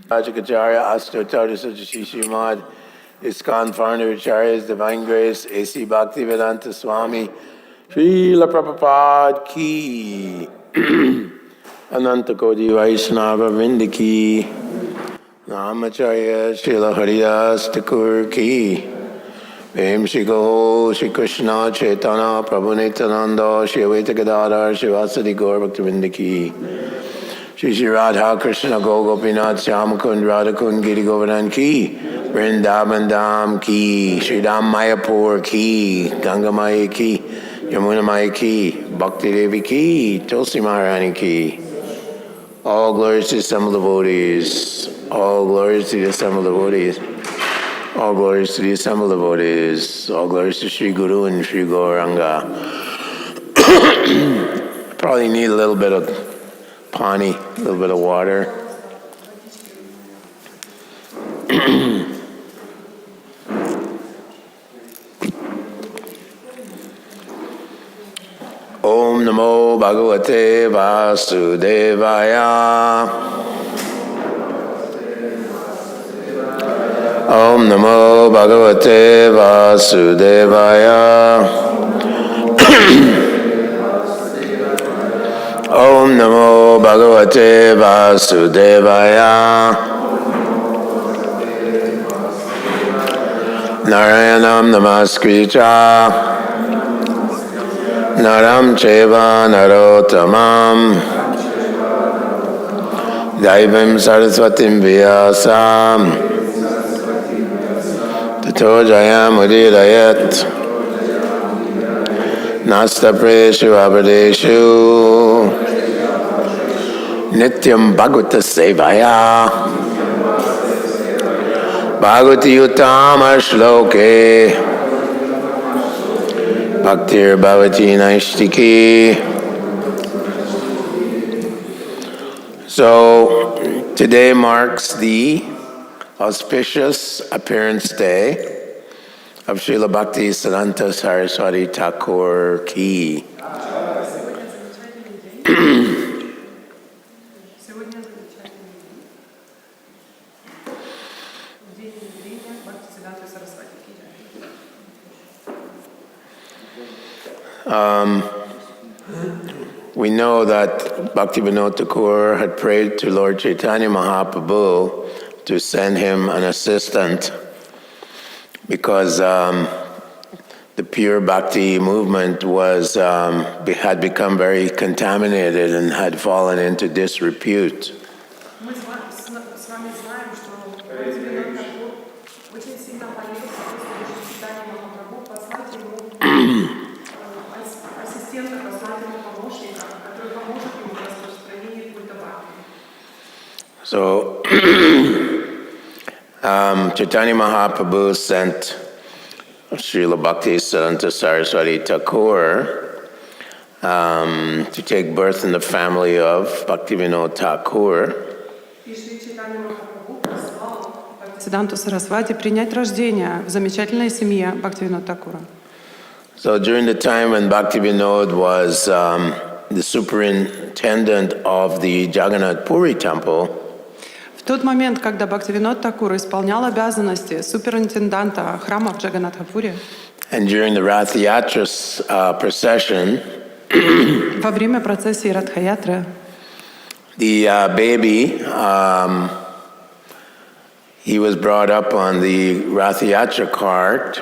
Acharya Astotarya Sajashi Srimad Iskan Founder Acharya's Divine Grace A.C. Bhaktivedanta Swami Srila Prabhupada Ki Ananta Kodi Vaishnava Vindiki Namacharya Srila Haridas Thakur Ki Vem Shri Go Shri Krishna Chaitanya Prabhu Nityananda Shri Advaita Gadadhar Shri Vasadi Gaur Bhaktivinoda Ki Shri Radha Krishna Gopinath Shyamakund Radhakund Giri Govardhan Ki Vrindavan Dham Ki Shri Dham Mayapur Ki Ganga Maya Ki Yamuna Maya Ki Bhakti Devi Ki Tulsi Maharani Ki. All glories to the assembled devotees. All glories to the assembled devotees. All glories to the assembled devotees. All glories to Sri Guru and Sri Gauranga. Probably need a little bit of pani, a little bit of water. Om Namo Bhagavate Vasudevaya. Om Namo Bhagavate Vasudevaya. Om Namo Bhagavate Vasudevaya. Narayanam Namaskricha Naram Cheva Narottamam Daivam Saraswatim Vyasam Tato Jayam Udirayat Nasta Preshu Abadeshu Nityam Bhagavata Sevaya Bhagavati Uttama Shloke Bhaktir Bhavati Naishtiki. So today marks the auspicious appearance day of Srila Bhaktisiddhanta Saraswati Thakur Ki. We know that Bhaktivinoda Thakur had prayed to Lord Chaitanya Mahaprabhu to send him an assistant because the pure bhakti movement was had become very contaminated and had fallen into disrepute. So Chaitanya Mahaprabhu sent Srila Bhaktisiddhanta Saraswati Thakur to take birth in the family of Bhaktivinoda Thakur. Бхактисиддханту Сарасвати принять рождение в замечательной семье Бхактивинода Thakura. So during the time when Bhaktivinoda was the superintendent of the Jagannath Puri temple, в тот момент, когда Бхактивинод Thakura исполнял обязанности суперинтенданта храма в Джаганнатхапуре, and during the Rath Yatra procession, во время процессии Радха-ятры, the baby, he was brought up on the Rath Yatra cart,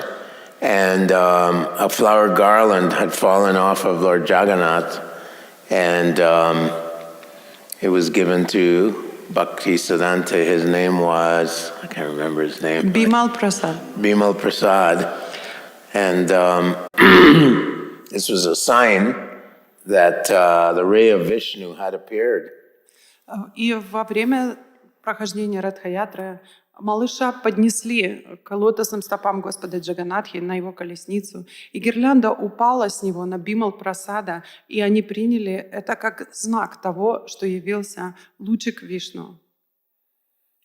and a flower garland had fallen off of Lord Jagannath, and it was given to Bhaktisiddhanta. His name was, I can't remember his name. Bimal Prasad. Bimal Prasad. And this was a sign that the ray of Vishnu had appeared. И во время прохождения Радха-ятры малыша поднесли к лотосным стопам Господа Джаганнатхи на его колесницу, и гирлянда упала с него на Бимал Прасада, и они приняли это как знак того, что явился лучик Вишну.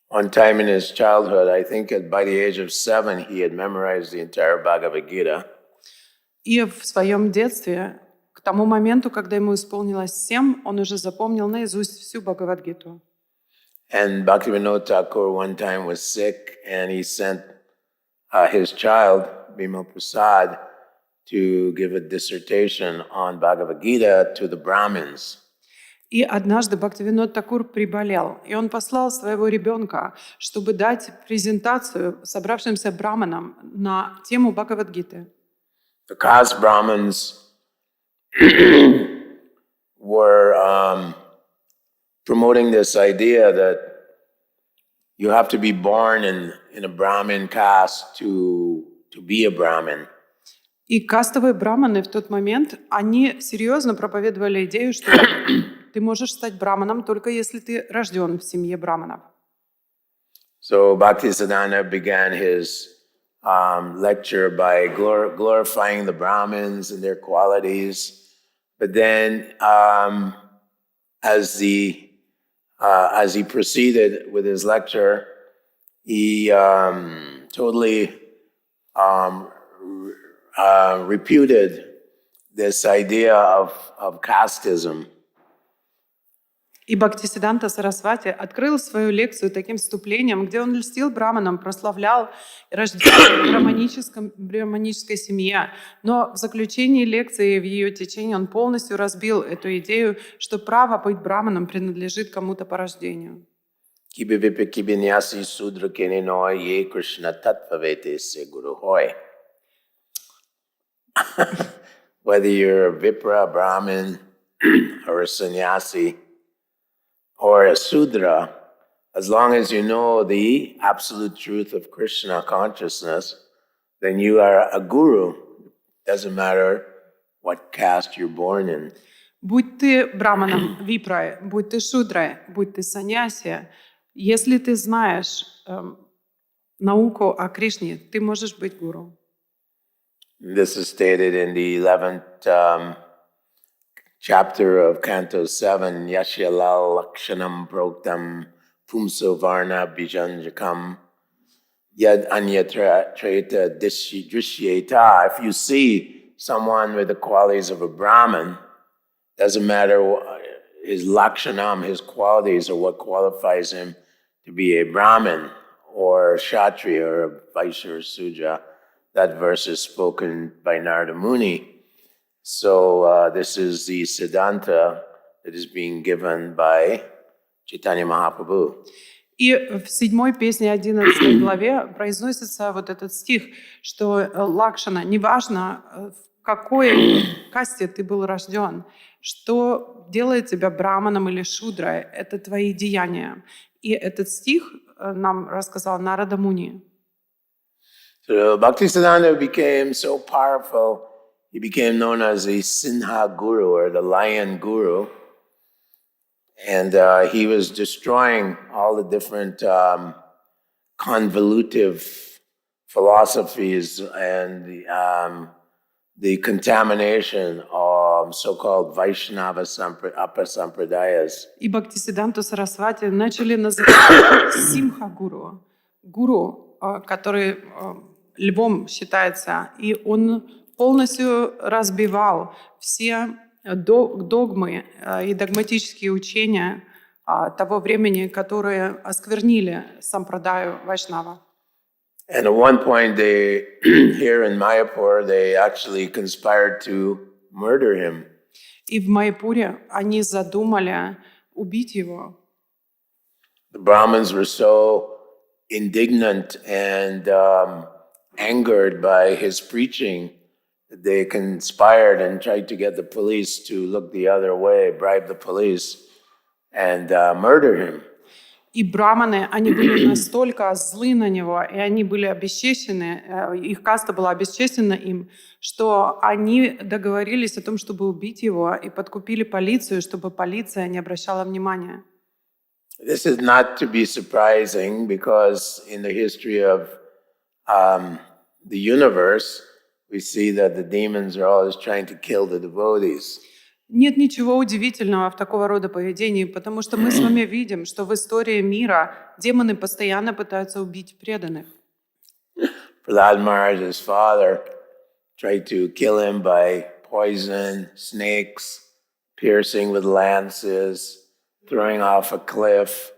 One time in his childhood, I think by the age of 7, he had memorized the entire Bhagavad Gita. И в своем детстве, к тому моменту, когда ему исполнилось 7, он уже запомнил наизусть всю Бхагавад-гиту. And Bhaktivinoda Thakur one time was sick, and he sent his child, Bimal Prasad, to give a dissertation on Bhagavad Gita to the Brahmins. И однажды Бхактивинод Такур приболел, и он послал своего ребенка, чтобы дать презентацию собравшимся браманам на тему Бхагавад-гиты. The caste Brahmins were promoting this idea that you have to be born in a Brahmin caste to be a Brahmin. И кастовые браманы в тот момент, они серьезно проповедовали идею, что ты можешь стать браманом только если ты рожден в семье браманов. So Bhaktisiddhanta began his lecture by glorifying the Brahmins and their qualities. But then as he proceeded with his lecture, he totally reputed this idea of casteism. И Бхактисиддханта Сарасвати открыл свою лекцию таким вступлением, где он льстил браманам, прославлял рождение в браманической семье. Но в заключении лекции, в ее течении, он полностью разбил эту идею, что право быть браманом принадлежит кому-то по рождению. Whether you're a Vipra, a Brahmin, or a sannyasi, or a Sudra, as long as you know the absolute truth of Krishna consciousness, then you are a guru. Doesn't matter what caste you're born in. Будь ты браманом, випрой, будь ты шудрой, будь ты саньяси, если ты знаешь науку о Кришне, ты можешь быть гуру. This is stated in the 11th chapter of Canto 7, Yashyalal Lakshanam Proktam Pumso Varna Bijanjakam Yad Anyatra Treta Drishyeta. If you see someone with the qualities of a Brahmin, doesn't matter his Lakshanam, his qualities, or what qualifies him to be a Brahmin, or a Kshatriya, or a Vaishya, or Sudra. That verse is spoken by Narada Muni. So this is the Siddhanta that is being given by Chaitanya Mahaprabhu. И в 7 песне 11 главе произносится вот этот стих, что Лакшана, неважно, в какой касте ты был рожден, что делает тебя браманом или шудрой, это твои деяния. И этот стих нам рассказал Нарада Муни. So Bhaktisiddhanta became so powerful, he became known as the Sinha Guru, or the Lion Guru. And he was destroying all the different convolutive philosophies and the contamination of so-called Vaishnava Sampradayas. И Бхактисиддханту Сарасвати начали называть Симха-гуру, гуру, который львом считается, и он полностью разбивал все догмы и догматические учения того времени, которые осквернили сампрадаю Вайшнава. And at one point, here in Mayapur, they actually conspired to murder him. И в Майяпуре они задумали убить его. The Brahmins were so indignant and angered by his preaching that they conspired and tried to get the police to look the other way, bribe the police, and murder him. И браманы, они были настолько злы на него, и они были обесчещены, их каста была обесчещена им, что они договорились о том, чтобы убить его, и подкупили полицию, чтобы полиция не обращала внимания. This is not to be surprising, because in the history of the universe, we see that the demons are always trying to kill the devotees. Нет ничего удивительного в такого рода поведении, потому что мы с вами видим, что в истории мира демоны постоянно пытаются убить преданных. Prahlad Maharaj's father tried to kill him by poison, snakes, piercing with lances, throwing off a cliff,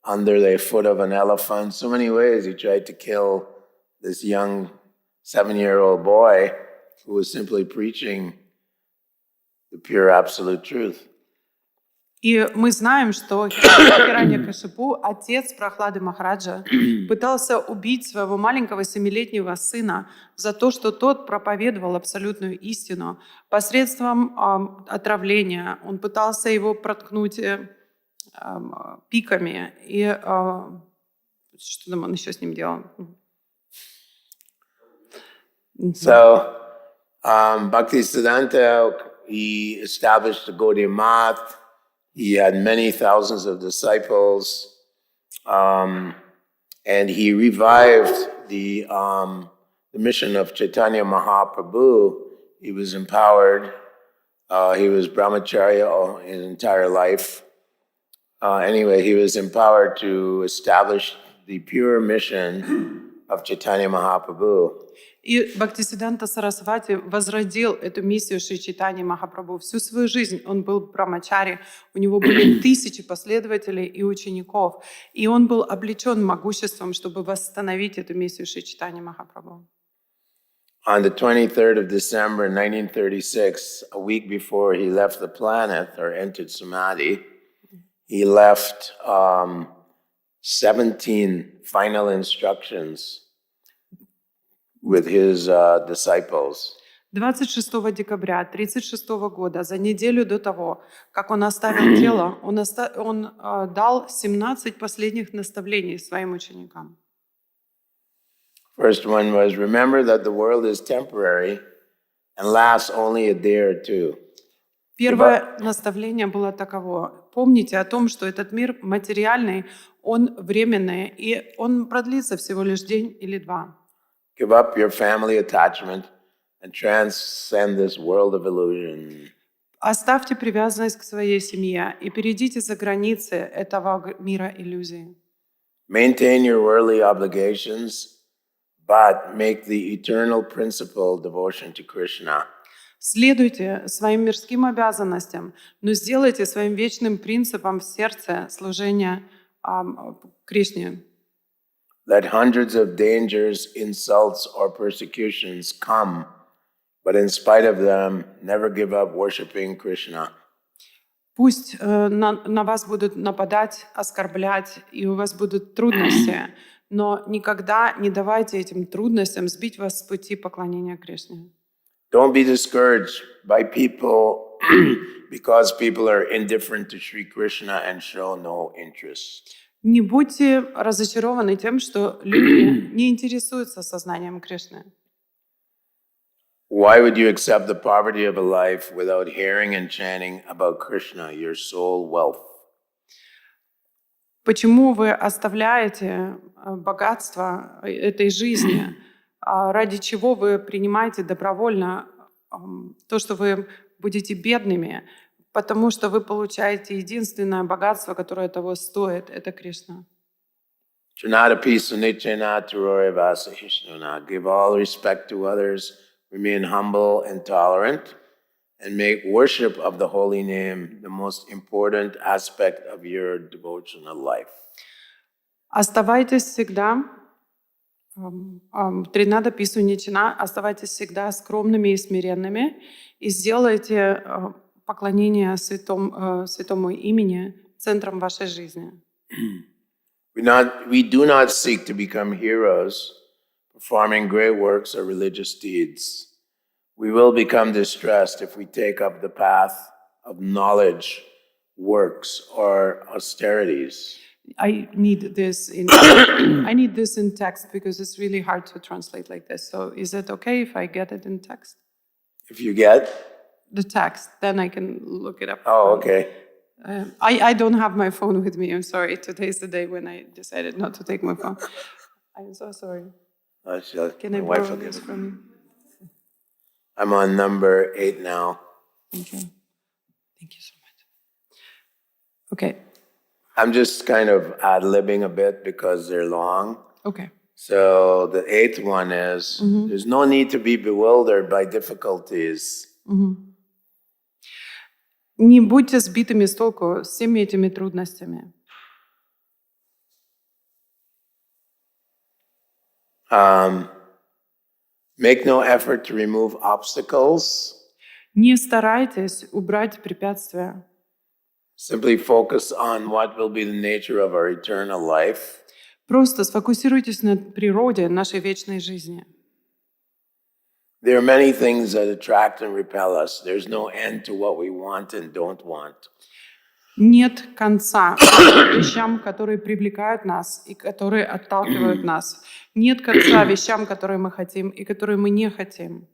under the foot of an elephant. So many ways he tried to kill this young 7-year-old boy who was simply preaching the pure absolute truth. И мы знаем, что Хираньякашипу, отец Прохлады Махараджа, пытался убить своего маленького 7-летнего сына за то, что тот проповедовал абсолютную истину посредством отравления. Он пытался его проткнуть пиками. И что там он еще с ним делал? So, Bhaktisiddhanta, he established the Gaudiya Math. He had many thousands of disciples, and he revived the mission of Chaitanya Mahaprabhu. He was empowered. He was brahmacharya his entire life. Anyway, he was empowered to establish the pure mission of Chaitanya Mahaprabhu. И Бхактисиддханта Сарасвати возродил эту миссию Шри Чайтаньи Махапрабху. Всю свою жизнь он был брамачари, у него были тысячи последователей и учеников, и он был облечен могуществом, чтобы восстановить эту миссию Шри Чайтаньи Махапрабху. On the 23rd of December 1936, a week before he left the planet or entered Samadhi, he left 17 final instructions with his disciples. 26 декабря 1936 года, за неделю до того, как он оставил тело, он дал 17 последних наставлений своим ученикам. First one was, remember that the world is temporary and lasts only a day or two. Первое наставление было таково. Помните о том, что этот мир материальный, он временный, и он продлится всего лишь день или два. Give up your family attachment and transcend this world of illusion. Оставьте привязанность к своей семье и перейдите за границы этого мира иллюзий. Maintain your worldly obligations, but make the eternal principle devotion to Krishna. Следуйте своим мирским обязанностям, но сделайте своим вечным принципом в сердце служение Кришне. Let hundreds of dangers, insults, or persecutions come, but in spite of them, never give up worshiping Krishna. Пусть на вас будут нападать, оскорблять, и у вас будут трудности, но никогда не давайте этим трудностям сбить вас с пути поклонения Кришне. Don't be discouraged by people because people are indifferent to Sri Krishna and show no interest. Не будьте разочарованы тем, что люди не интересуются сознанием Кришны. Why would you accept the poverty of a life without hearing and chanting about Krishna, your soul wealth? Почему вы оставляете богатство этой жизни? Ради чего вы принимаете добровольно то, что вы будете бедными? Потому что вы получаете единственное богатство, которое того стоит, это Кришна. Give all respect to others, remain humble and tolerant, and make worship of the holy name the most important aspect of your devotional life. Оставайтесь всегда, Тринада Писуничина, оставайтесь всегда скромными и смиренными, и сделайте поклонение святому имени центром вашей жизни. We do not seek to become heroes, performing great works or religious deeds. We will become distressed if we take up the path of knowledge, works, or austerities. I need this in text because it's really hard to translate like this. So is it okay if I get it in text? If you get the text, then I can look it up. Oh, okay. I don't have my phone with me. I'm sorry. Today's the day when I decided not to take my phone. I'm so sorry. Can I borrow this from you? I'm on number 8 now. Thank you. Thank you so much. Okay. I'm just kind of ad-libbing a bit because they're long. Okay. So the 8th one is, there's no need to be bewildered by difficulties. Не будьте сбитыми с толку всеми этими трудностями. Make no effort to remove obstacles. Не старайтесь убрать препятствия. Simply focus on what will be the nature of our eternal life. Просто сфокусируйтесь на природе нашей вечной жизни. There are many things that attract and repel us. There's no end to what we want and don't want. Нет конца вещам, которые привлекают нас и которые отталкивают нас. Нет конца вещам, которые мы хотим и которые мы не хотим.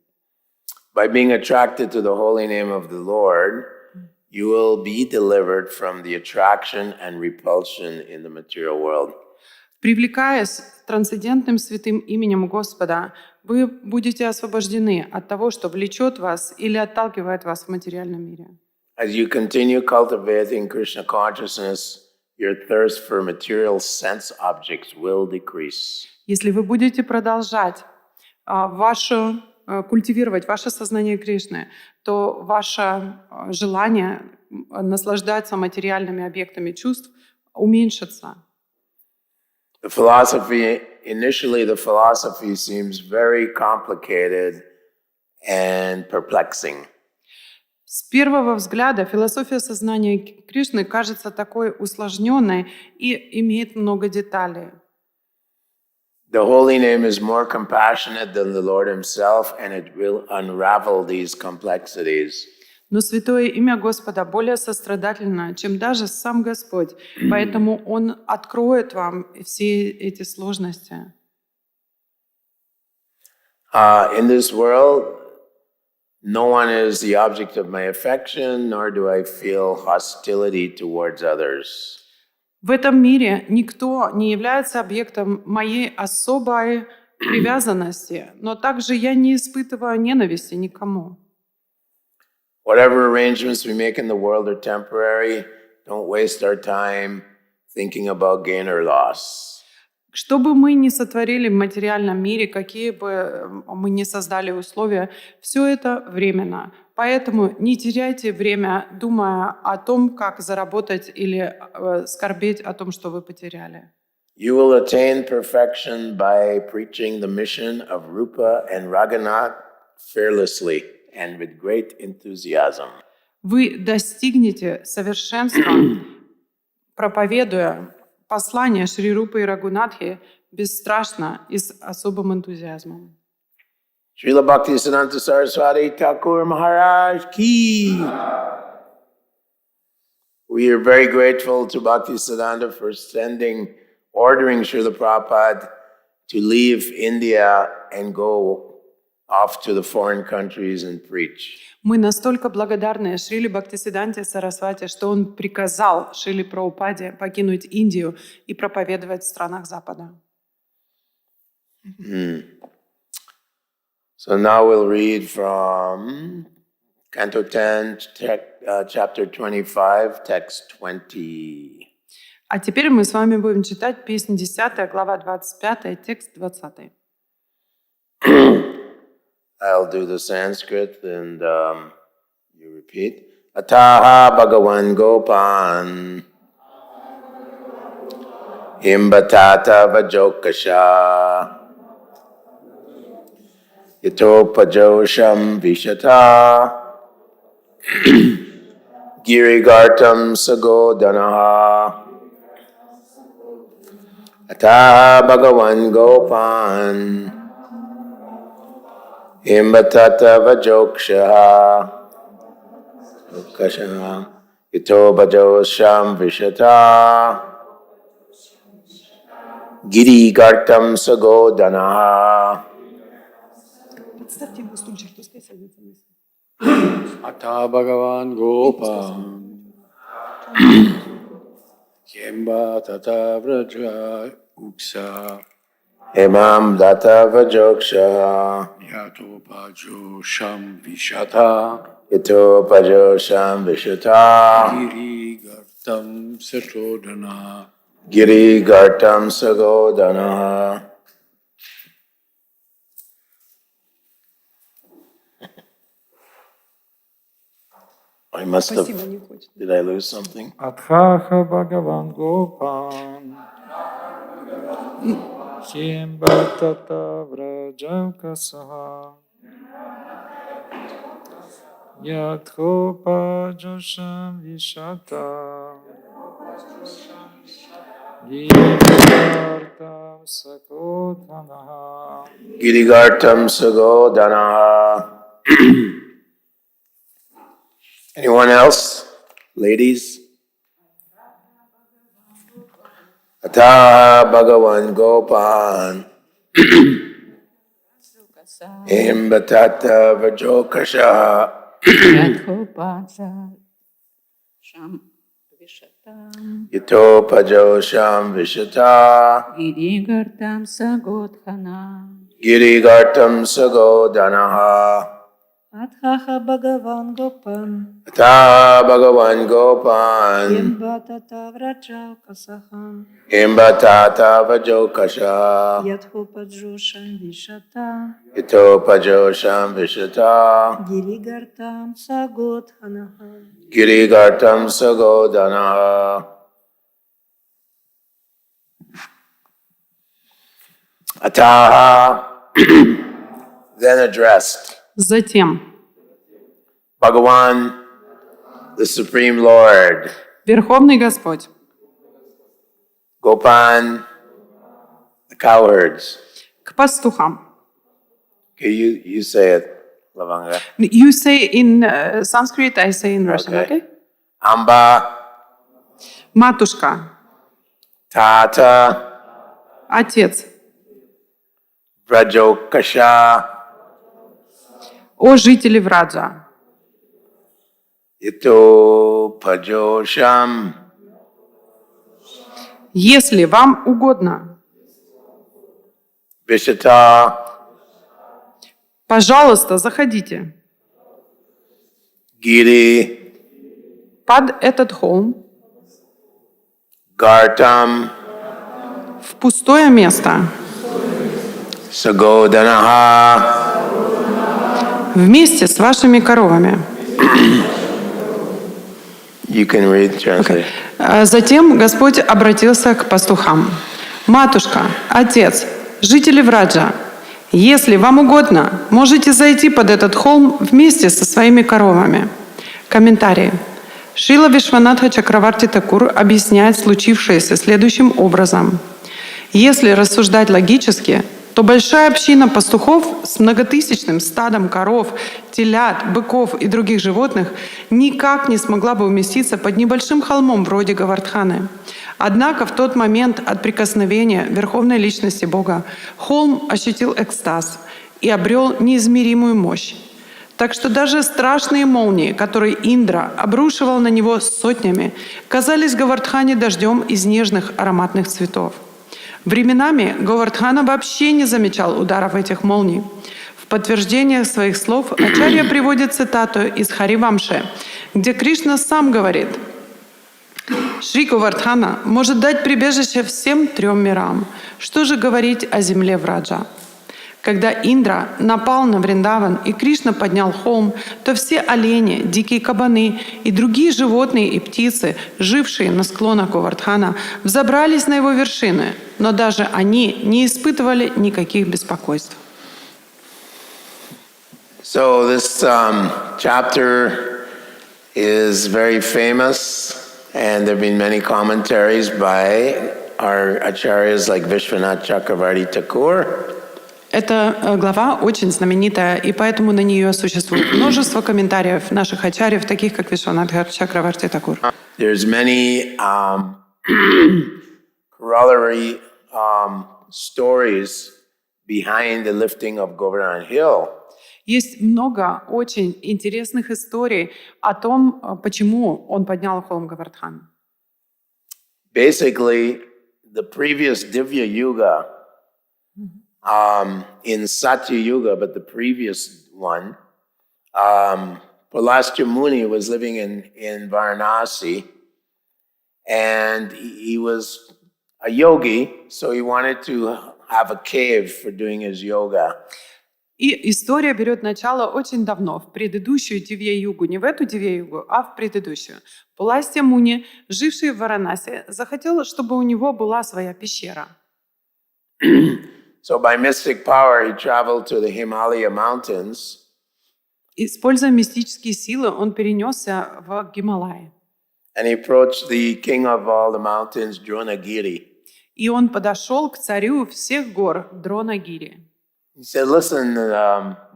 By being attracted to the holy name of the Lord, you will be delivered from the attraction and repulsion in the material world. Привлекаясь трансцендентным святым именем Господа, вы будете освобождены от того, что влечет вас или отталкивает вас в материальном мире. As you continue cultivating Krishna consciousness, your thirst for material sense objects will decrease. Если вы будете продолжать культивировать ваше сознание Кришны, то ваше желание наслаждаться материальными объектами чувств уменьшится. Initially the philosophy seems very complicated and perplexing. С первого взгляда философия сознания Кришны кажется такой усложненной и имеет много деталей. The holy name is more compassionate than the Lord himself, and it will unravel these complexities. Но святое имя Господа более сострадательно, чем даже сам Господь, поэтому Он откроет вам все эти сложности. In this world, no one is the object of my affection, nor do I feel hostility towards others. В этом мире никто не является объектом моей особой привязанности, но также я не испытываю ненависти никому. Whatever arrangements we make in the world are temporary. Don't waste our time thinking about gain or loss. Что бы мы ни сотворили в материальном мире, какие бы мы ни создали условия, все это временно. Поэтому не теряйте время, думая о том, как заработать или скорбеть о том, что вы потеряли. You will attain perfection by preaching the mission of Rupa and Raghunath fearlessly and with great enthusiasm. Вы достигнете совершенства, проповедуя послание Шри Рупы и Рагунатхи бесстрашно и с особым энтузиазмом. Srila Bhaktisiddhanta Saraswati Thakura Maharaj Ki. We are very grateful to Bhaktisiddhanta for ordering Srila Prabhupada to leave India and go off to the foreign countries and preach. Мы настолько благодарны Шриле Бхактисиддханте Сарасвати, что он приказал Шриле Прабхупаде покинуть Индию и проповедовать в странах Запада. So now we'll read from Canto 10, chapter 25, text 20. А теперь мы с вами будем читать песнь 10, глава 25, текст 20. I'll do the Sanskrit and you repeat. Ataha Bhagavan Gopan Imbatata Vajokasha Yatopajosham Vishata Girigartam Sagodanaha Ataha Bhagavan Gopan Imbatata Vajokshaha Ito Vajosham Vishata Giri Gartam Sagodanaha. Представьте ему стульчик, пускай садится вниз. Ata Bhagavan Gopan Yemba Tata Vraja Uksa Imam Data Vajokshaha Yato Pajo Sham Vishata Ito Pajosham Vishata Giri Gartam Satodana Giri Gartam Sagodanaha. I must have. Did I lose something? Athaha Bhagavan Gopan Кимбатата враджавкасаха Ядхопа джошам вишата Гиригартам сакодханаха Girigartam Sagodana. Anyone else? Ladies? Ata Bhagavan Gopan Imbatata Vajokasha Yato Pajosham Vishata Girigartam Sagodhana Girigartam Sagodanaha Athaha Bhagavan Gopan Ata Bhagavan Gopan Yembatata Vrajakasaha Imbatata Vajokasha Yadhopajoshan Vishata Yato Pajosham Vishata Girigartam Sagodhanaha Girigartam Sagodanaha Ataha then addressed Затем Bhagavan, the Supreme Lord, Верховный Господь, Gopan, the cowherds. к пастухам. Okay, you say it, Lavanga. You say in Sanskrit, I say in Russian, okay? Amba, Матушка, Tata, отец, Vrajokasha, о жители Враджа, Ito Pajosham, если вам угодно, Vishata, пожалуйста, заходите Giri, под этот холм, Gartam, в пустое место, Sagodanaha, вместе с вашими коровами. you can read, translate. Затем Господь обратился к пастухам. «Матушка, отец, жители Враджа, если вам угодно, можете зайти под этот холм вместе со своими коровами». Комментарий. Шрила Вишванатха Чакраварти Такур объясняет случившееся следующим образом. Если рассуждать логически, то большая община пастухов с многотысячным стадом коров, телят, быков и других животных никак не смогла бы уместиться под небольшим холмом вроде Говардханы. Однако в тот момент от прикосновения Верховной Личности Бога холм ощутил экстаз и обрел неизмеримую мощь. Так что даже страшные молнии, которые Индра обрушивал на него сотнями, казались Говардхане дождем из нежных ароматных цветов. Временами Говардхана вообще не замечал ударов этих молний. В подтверждение своих слов Ачарья приводит цитату из Харивамши, где Кришна сам говорит: «Шри Говардхана может дать прибежище всем трем мирам. Что же говорить о земле Враджа?» Когда Индра напал на Вриндаван и Кришна поднял холм, то все олени, дикие кабаны и другие животные и птицы, жившие на склонах Говардхана, взобрались на его вершины, но даже они не испытывали никаких беспокойств. So this chapter is very famous, and there have been many commentaries by our acharyas like Vishwanath Chakravarti Thakur. Эта глава очень знаменитая, и поэтому на нее существует множество комментариев наших ачарьев, таких как Вишванатха Чакраварти Такур. There's many corollary stories behind the lifting of Govardhan Hill. Есть много очень интересных историй о том, почему он поднял холм Говардхан. Basically, the previous Divya Yuga, in Satya Yuga, but the previous one, Pulastya Muni was living in Varanasi, and he was a yogi, so he wanted to have a cave for doing his yoga. И история берет начало очень давно, в предыдущую Дивья-югу, не в эту Дивья-югу, а в предыдущую. Пуластья Муни, живший в Варанаси, захотел, чтобы у него была своя пещера. So by mystic power, he traveled to the Himalaya mountains. Используя мистические силы, он перенесся в Гималаи. And he approached the king of all the mountains, Dronagiri. И он подошел к царю всех гор Дронагири. He said, "Listen,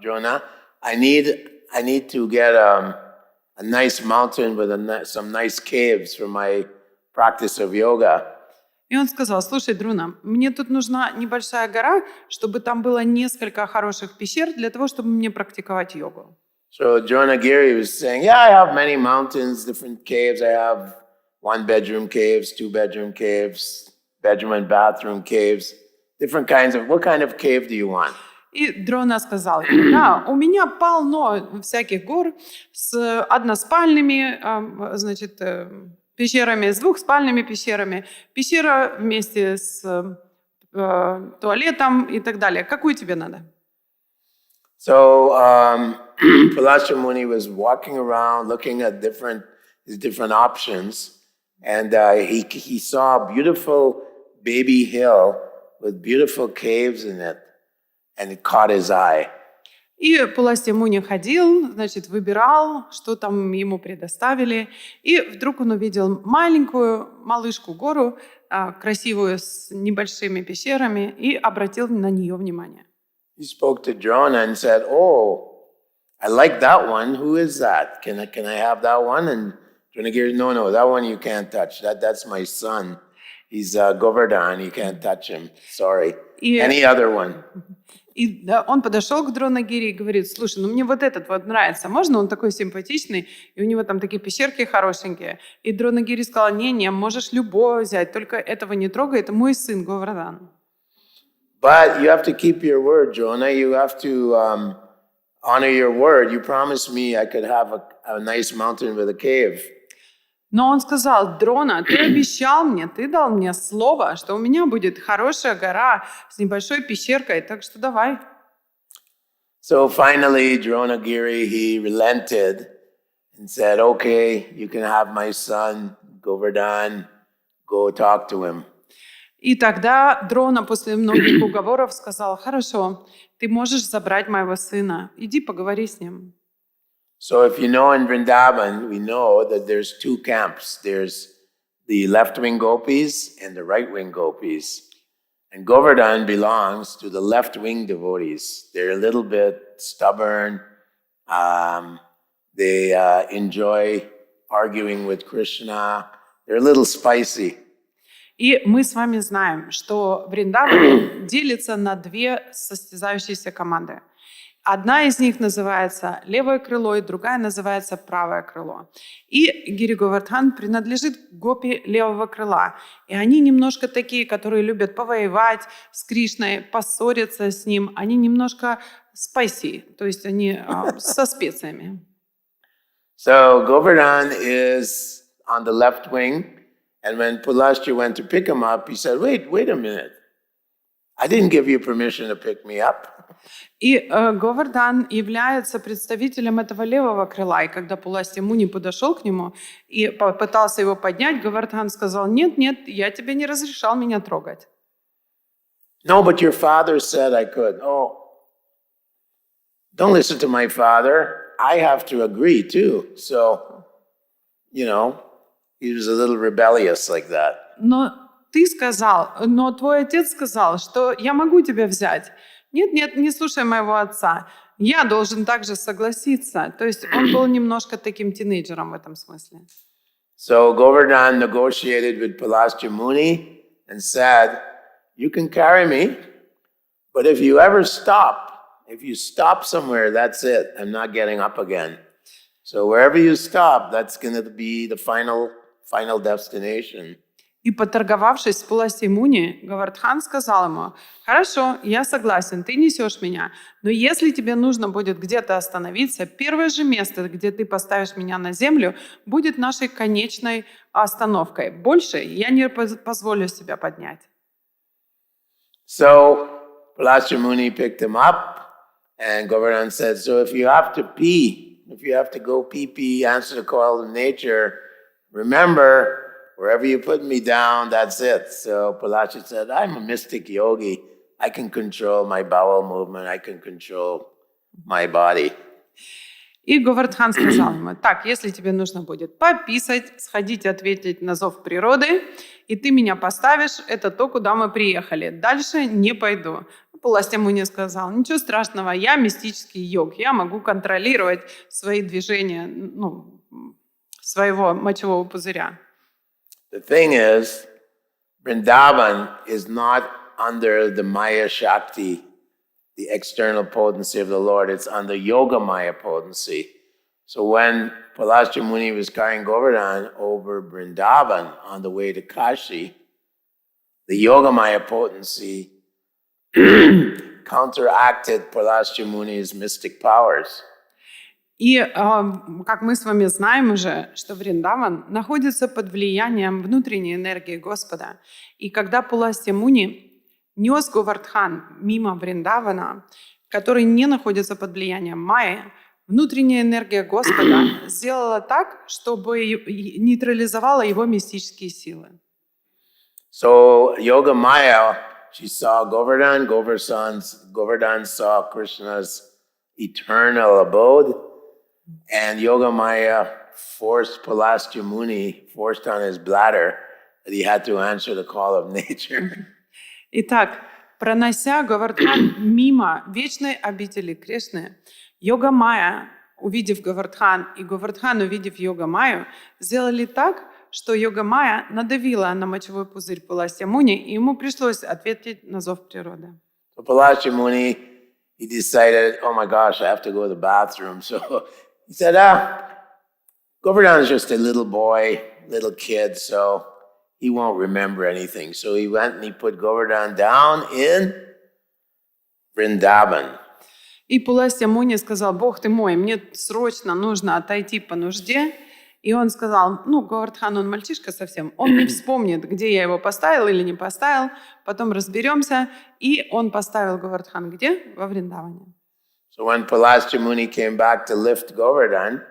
Drona, I need to get a nice mountain with some nice caves for my practice of yoga." И он сказал: слушай, Друна, мне тут нужна небольшая гора, чтобы там было несколько хороших пещер для того, чтобы мне практиковать йогу. So Dronagiri was saying, "Yeah, I have many mountains, different caves. I have 1-bedroom caves, 2-bedroom caves, bedroom and bathroom caves, different kinds of. What kind of cave do you want?" И Дрона сказал: да, у меня полно всяких гор с односпальными, значит, пещерами, с двухспальными пещерами, пещера вместе с туалетом и так далее. Какую тебе надо? So Palasya Muni was walking around looking at his different options, and he saw a beautiful baby hill with beautiful caves in it, and it caught his eye. И Пуласья Муни ходил, значит, выбирал, что там ему предоставили. И вдруг он увидел маленькую малышку гору, красивую, с небольшими пещерами, и обратил на нее внимание. He spoke to Drona and said, "Oh, I like that one. Who is that? Can I have that one?" And Dronagiri, no, that one you can't touch. That's my son. He's Govardhan. You can't touch him. Sorry. Any other one. И он подошел к Дронагири и говорит: слушай, ну мне вот этот вот нравится, можно? Он такой симпатичный, и у него там такие пещерки хорошенькие. И Дронагири сказал: не, можешь любого взять, только этого не трогай, это мой сын Говардан. But you have to keep your word, Jonah. You have to honor your word. You promised me I could have a nice mountain with a cave. Но он сказал: Дрона, ты обещал мне, ты дал мне слово, что у меня будет хорошая гора с небольшой пещеркой, так что давай. So finally, Dronagiri, he relented and said, "Okay, you can have my son, Govardhan. Go talk to him." И тогда Дрона после многих уговоров сказал: хорошо, ты можешь забрать моего сына, иди поговори с ним. So if you know in Vrindavan, we know that there's two camps. There's the left-wing gopis and the right-wing gopis. And Govardhan belongs to the left-wing devotees. They're a little bit stubborn. They enjoy arguing with Krishna. They're a little spicy. И мы с вами знаем, что Вриндаван делится на две состязающиеся команды. Одна из них называется левое крыло, и другая называется правое крыло. И Гири Говардхан принадлежит гопи левого крыла. И они немножко такие, которые любят повоевать с Кришной, поссориться с ним. Они немножко spicy, то есть они со специями. So Govardhan is on the left wing. And when Pulastya went to pick him up, he said, wait a minute. I didn't give you permission to pick me up. И Говардан является представителем этого левого крыла. И когда Пуластья Муни подошел к нему и попытался его поднять, Говардан сказал: нет, я тебе не разрешал меня трогать. No, but your father said I could. Oh, don't listen to my father. I have to agree too. So, he was a little rebellious like that. Но твой отец сказал, что я могу тебя взять. Нет, не слушай моего отца. Я должен также согласиться. То есть он был немножко таким тинейджером в этом смысле. So Govardhan negotiated with Pulastya Muni and said, "You can carry me, but if you stop somewhere, that's it. I'm not getting up again. So wherever you stop, that's going to be the final destination." И поторговавшись с Пуластьей Муни, Говардхан сказал ему: хорошо, я согласен, ты несешь меня, но если тебе нужно будет где-то остановиться, первое же место, где ты поставишь меня на землю, будет нашей конечной остановкой. Больше я не позволю себя поднять. So Pulastya Muni picked him up, and Govardhan said, "So if you have to go pee, answer the call of nature, remember, wherever you put me down, that's it." So Pulastya said, "I'm a mystic yogi. I can control my bowel movement, I can control my body. И Говардхан сказал ему: так, если тебе нужно будет пописать, сходить ответить на зов природы, и ты меня поставишь, это то, куда мы приехали. Дальше не пойду. Пуластья Муни сказал: ничего страшного, я мистический йог, я могу контролировать свои движения, своего мочевого пузыря. The thing is, Vrindavan is not under the Maya Shakti, the external potency of the Lord. It's under Yoga Maya potency. So when Pulasya Muni was carrying Govardhan over Vrindavan on the way to Kashi, the Yoga Maya potency counteracted Pulasya Muni's mystic powers. И как мы с вами знаем уже, что Вриндаван находится под влиянием внутренней энергии Господа. И когда Пуластья Муни нес Говардхан мимо Вриндавана, который не находится под влиянием Майи, внутренняя энергия Господа сделала так, чтобы нейтрализовала его мистические силы. So Yoga Maya, she saw Govardhan, Govardhan saw Krishna's eternal abode. And Yoga Maya forced Pulasya Muni, forced on his bladder, that he had to answer the call of nature. Итак, пронося Говардхан мимо вечной обители Кришны, Йога Майя, увидев Говардхан, и Говардхан, увидев Йога Майю, сделали так, что Йога Майя надавила на мочевой пузырь Пуластья Муни, и ему пришлось ответить на зов природы. So Pulasya Muni, he decided, oh my gosh, I have to go to the bathroom. So he said, Govardhan is just a little boy, little kid, so he won't remember anything. So he went and he put Govardhan down in Vrindavan. И Пуластья Муни сказал: Бог ты мой, мне срочно нужно отойти по нужде. И он сказал: Говардхан, он мальчишка совсем, он не вспомнит, где я его поставил или не поставил, потом разберемся. И он поставил Говардхан где? Во Вриндаване. So when Pulasya Muni came back to lift Govardhan,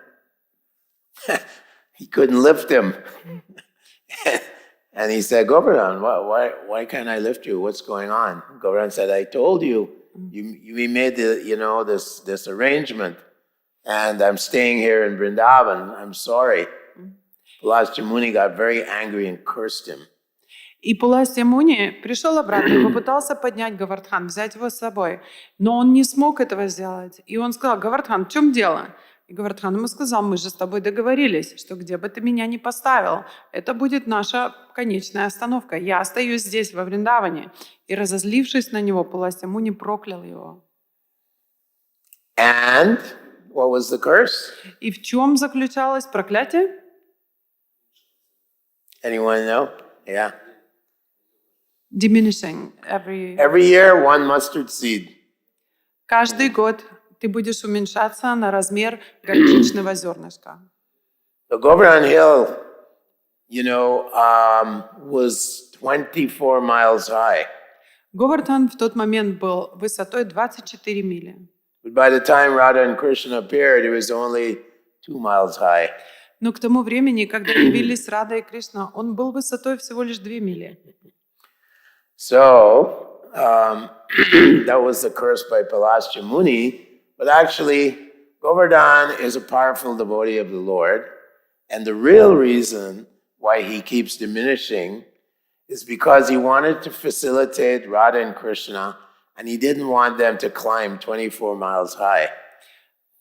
he couldn't lift him. And he said, Govardhan, why can't I lift you? What's going on? Govardhan said, I told you, we made this arrangement, and I'm staying here in Vrindavan. I'm sorry. Pulasya Muni got very angry and cursed him. И Пуластья Муни пришел обратно и попытался поднять Говардхан, взять его с собой. Но он не смог этого сделать. И он сказал: Говардхан, в чем дело? И Говардхан ему сказал: мы же с тобой договорились, что где бы ты меня ни поставил, это будет наша конечная остановка. Я остаюсь здесь, во Вриндаване. И разозлившись на него, Пуластья Муни проклял его. And what was the curse? И в чем заключалось проклятие? Anyone know? Yeah. Diminishing every year, one mustard seed. Каждый год ты будешь уменьшаться на размер горчичного зернышка. The Govardhan Hill, was 24 miles high. Говардхан в тот момент был высотой 24 мили. But by the time Radha and Krishna appeared, it was only 2 miles high. Но к тому времени, когда явились Рада и Кришна, он был высотой всего лишь 2 мили. So, that was the curse by Pulasya Muni. But actually, Govardhan is a powerful devotee of the Lord. And the real reason why he keeps diminishing is because he wanted to facilitate Radha and Krishna, and he didn't want them to climb 24 miles high.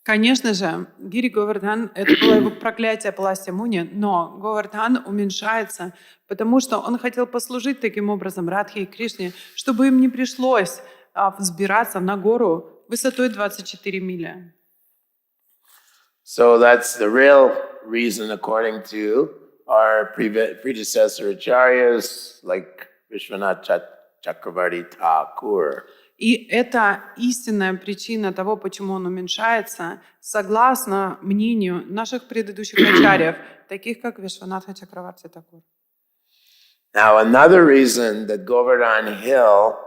Конечно же, Гири Говардхан — это было его проклятие Пуластья Муни, но Говардхан уменьшается, потому что он хотел послужить таким образом Радхе и Кришне, чтобы им не пришлось взбираться на гору высотой 24 мили. So that's the real reason, according to our predecessor acharyas, like Vishwanath Chakravarti Thakura. И это истинная причина того, почему он уменьшается, согласно мнению наших предыдущих ачарьев, таких как Вишванатха Чакраварти Thakura. Now, another reason that Govardhan Hill,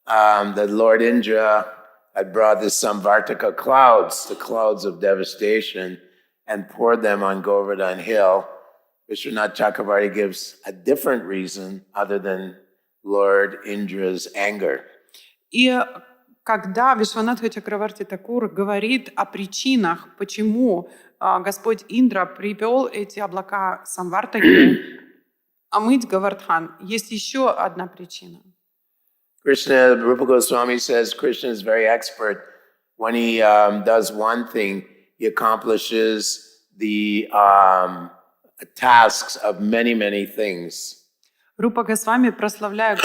that Lord Indra had brought the Samvartaka clouds, the clouds of devastation, and poured them on Govardhan Hill, Vishwanath Chakravarti gives a different reason other than Lord Indra's anger. И когда Вишванатха Чакраварти Такур говорит о причинах, почему Господь Индра привел эти облака Самвартаки омыть Говардхан, есть еще одна причина. Krishna, Rupa Goswami says Krishna is very expert. When he does one thing, he accomplishes the tasks of many, many things. Рупа Госвами, прославляя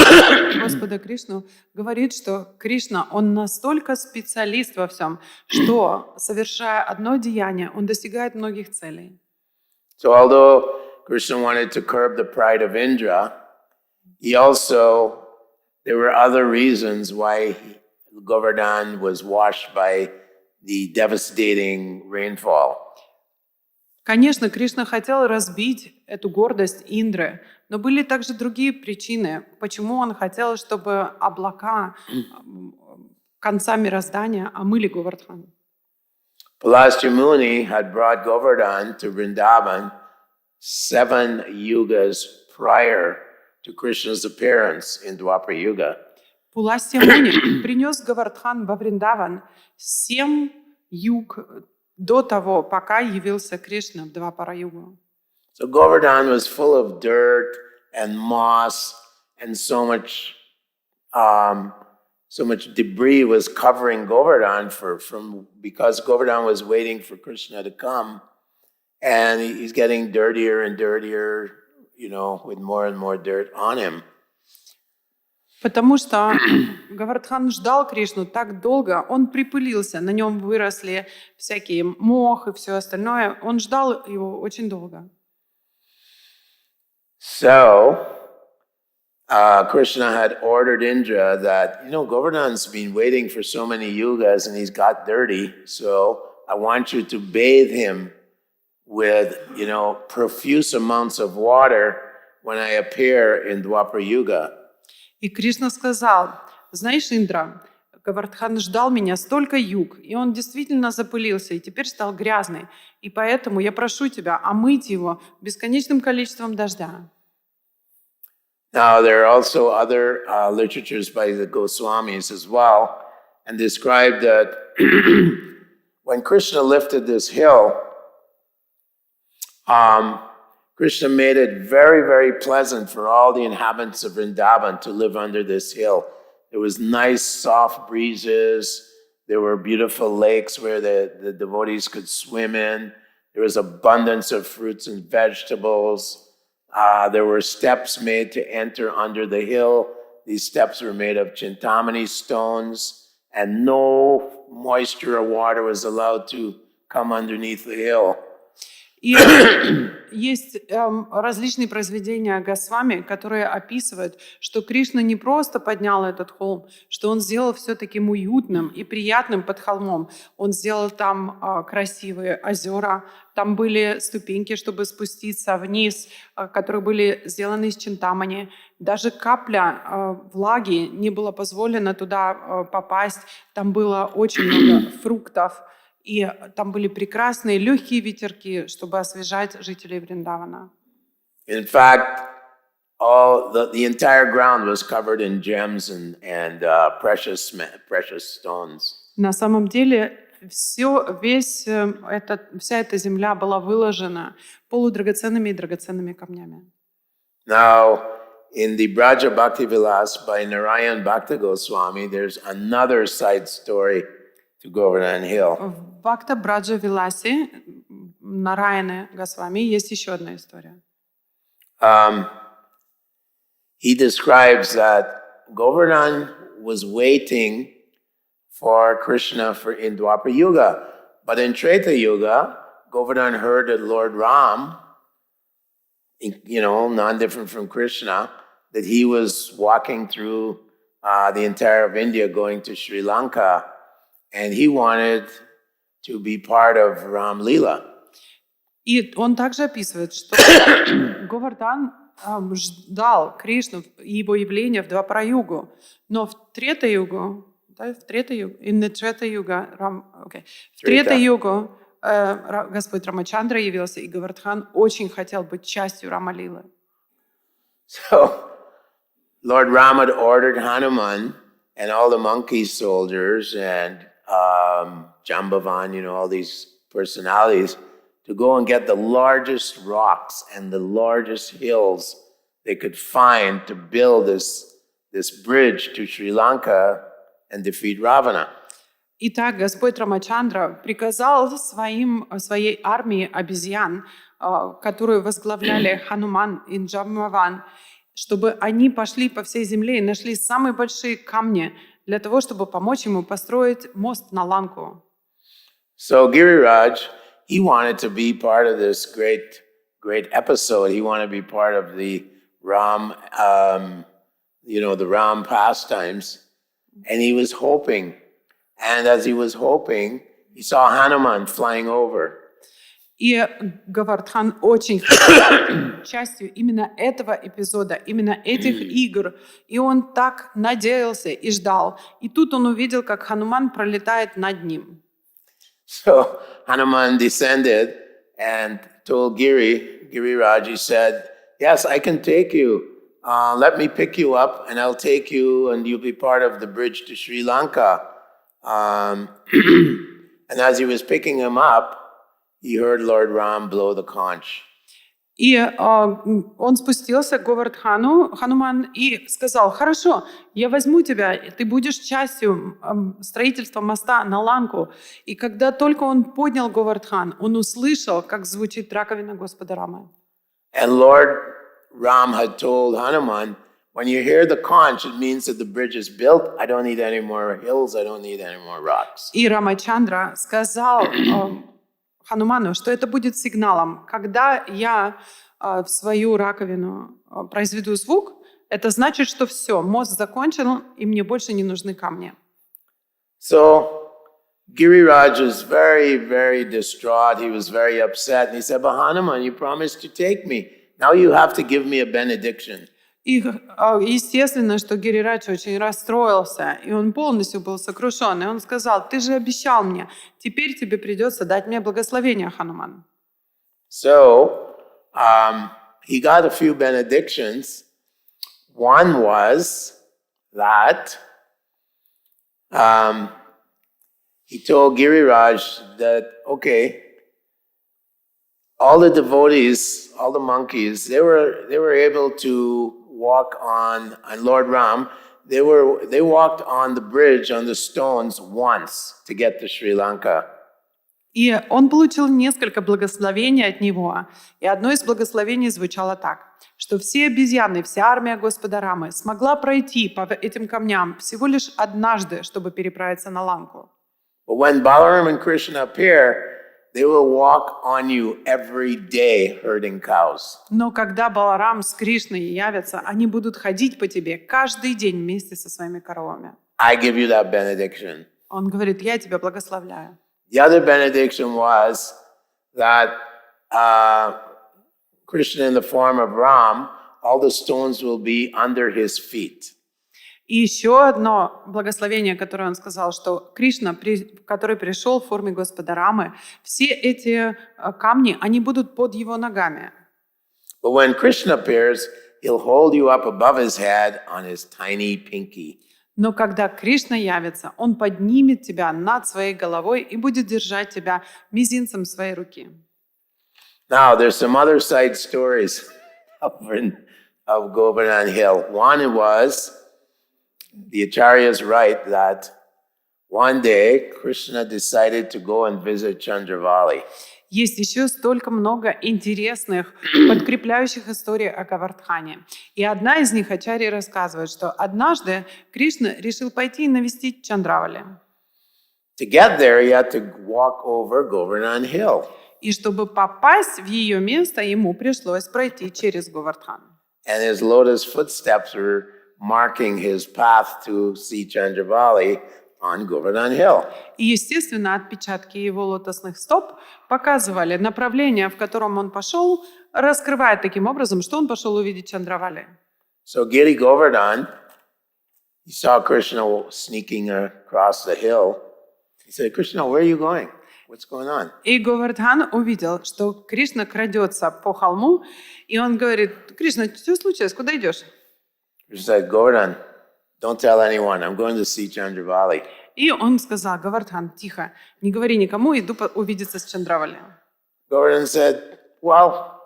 Господа Кришну, говорит, что Кришна, он настолько специалист во всем, что, совершая одно деяние, он достигает многих целей. So although Krishna wanted to curb the pride of Indra, there were other reasons why Govardhan was washed by the devastating rainfall. Конечно, Кришна хотел разбить эту гордость Индры, но были также другие причины, почему он хотел, чтобы облака конца мироздания омыли Говардхан. Pulasya Muni had brought Govardhan to Vrindavan 7 yugas prior to Krishna's appearance in Dwapara Yuga. Пуластья Муни принес Говардхан во Вриндаван 7 юг до того, пока явился Кришна в Двапара-югу. So Govardhan was full of dirt and moss, and so much debris was covering Govardhan because Govardhan was waiting for Krishna to come, and he's getting dirtier and dirtier, with more and more dirt on him. Потому что Говардхан ждал Кришну так долго, он припылился, на нем выросли всякие мох и все остальное. Он ждал его очень долго. So, Krishna had ordered Indra that, Govardhan's been waiting for so many yugas and he's got dirty, so I want you to bathe him with, profuse amounts of water when I appear in Dwapara Yuga. И Кришна сказал: знаешь, Индра, Говардхан ждал меня столько юг, и он действительно запылился, и теперь стал грязный. И поэтому я прошу тебя омыть его бесконечным количеством дождя. Now, there are also other literatures by the Goswamis as well, and describe that when Krishna lifted this hill, Krishna made it very, very pleasant for all the inhabitants of Vrindavan to live under this hill. There was nice, soft breezes. There were beautiful lakes where the devotees could swim in. There was abundance of fruits and vegetables. There were steps made to enter under the hill. These steps were made of chintamani stones, and no moisture or water was allowed to come underneath the hill. И есть различные произведения Госвами, которые описывают, что Кришна не просто поднял этот холм, что он сделал все таким уютным и приятным под холмом. Он сделал там красивые озера, там были ступеньки, чтобы спуститься вниз, которые были сделаны из чинтамани. Даже капля влаги не было позволено туда попасть. Там было очень много фруктов. И там были прекрасные легкие ветерки, чтобы освежать жителей Вриндавана. In fact, the entire ground was covered in gems and precious stones. На самом деле вся эта земля была выложена полудрагоценными и драгоценными камнями. Now, in the Braja Bhakti Vilas by Narayan Bhakta Goswami, there's another side story to Govardhan Hill. В Бхакта Браджа Виласе Нараяны Госвами есть еще одна история. He describes that Govardhan was waiting for Krishna in Dwapara Yuga, but in Treta Yuga, Govardhan heard that Lord Ram, non-different from Krishna, that he was walking through the entire of India going to Sri Lanka, and he wanted to be part of Ram Lila. И он также описывает, что Говардхан ждал Кришну и его явления в Двапара-югу, но в Трета-югу, Господь Рамачандра явился, и Говардхан очень хотел быть частью Рама-лилы. So, Lord Ram had ordered Hanuman and all the monkey soldiers and Jambavan, all these personalities, to go and get the largest rocks and the largest hills they could find to build this bridge to Sri Lanka and defeat Ravana. Итак, Господь Рамачандра приказал своей армии обезьян, которую возглавляли Хануман и Джамбаван, чтобы они пошли по всей земле и нашли самые большие камни для того, чтобы помочь ему построить мост на Ланку. So Giriraj, he wanted to be part of this great episode. He wanted to be part of the Ram, the Ram pastimes, and he was hoping. And as he was hoping, he saw Hanuman flying over. И Говардхан очень хотел частью именно этого эпизода, именно этих игр. И он так надеялся и ждал. И тут он увидел, как Хануман пролетает над ним. So Hanuman descended and told Giriraj, he said, yes, I can take you. Let me pick you up and I'll take you and you'll be part of the bridge to Sri Lanka. And as he was picking him up, he heard Lord Ram blow the conch. И он спустился к Говардхану, Хануман, и сказал: хорошо, я возьму тебя, ты будешь частью строительства моста на Ланку. И когда только он поднял Говардхан, он услышал, как звучит раковина Господа Рамы. And Lord Ram had told Hanuman, when you hear the conch, it means that the bridge is built. I don't need any more hills. I don't need any more rocks. И Рамачандра сказал Хануману, что это будет сигналом. Когда я в свою раковину произведу звук, это значит, что все, мост закончен, и мне больше не нужны камни. So Giriraj was very, very distraught. He was very upset. And he said, but Hanuman, you promised to take me. Now you have to give me a benediction. И естественно, что Гирирадж очень расстроился, и он полностью был сокрушен. И он сказал: ты же обещал мне, теперь тебе придется дать мне благословение, Хануман. So he got a few benedictions. One was that he told Giriraj that, okay, all the devotees, all the monkeys, they were able to walk on, and Lord Ram, they walked on the bridge, on the stones once to get to Sri Lanka. И он получил несколько благословений от него. И одно из благословений звучало так, что все обезьяны, вся армия Господа Рамы смогла пройти по этим камням всего лишь однажды, чтобы переправиться на Ланку. But when Balaram and Krishna appear, they will walk on you every day herding cows. Но когда Баларам с Кришной явятся, они будут ходить по тебе каждый день вместе со своими коровами. I give you that benediction. Он говорит: я тебя благословляю. The other benediction was that Krishna in the form of Ram, all the stones will be under his feet. И еще одно благословение, которое он сказал, что Кришна, который пришел в форме Господа Рамы, все эти камни, они будут под его ногами. But when Krishna appears, he'll hold you up above his head on his tiny pinky. Но когда Кришна явится, он поднимет тебя над своей головой и будет держать тебя мизинцем своей руки. Now, there's some other side stories of Govardhan Hill. One was, the acharyas write that one day Krishna decided to go and visit Chandravali. Есть еще столько много интересных, подкрепляющих историй о Говардхане. И одна из них, ачарьи рассказывает, что однажды Кришна решил пойти и навестить Чандравали. To get there, he had to walk over Govardhan Hill. И чтобы попасть в ее место, ему пришлось пройти через Говардхан. And his lotus footsteps were marking his path to see Chandravali on Govardhan Hill. И, естественно, отпечатки его лотосных стоп показывали направление, в котором он пошел, раскрывая таким образом, что он пошел увидеть Чандравали. So Giri Govardhan, he saw Krishna sneaking across the hill. He said, Krishna, where are you going? What's going on? И Говардхан увидел, что Кришна крадется по холму, и он говорит: Кришна, что случилось? Куда идешь? Krishna said, Govardhan, don't tell anyone, I'm going to see Chandravali. И он сказал, Говардхан, тихо, не говори никому, иду увидеться с Чандравали. Govardhan said, well,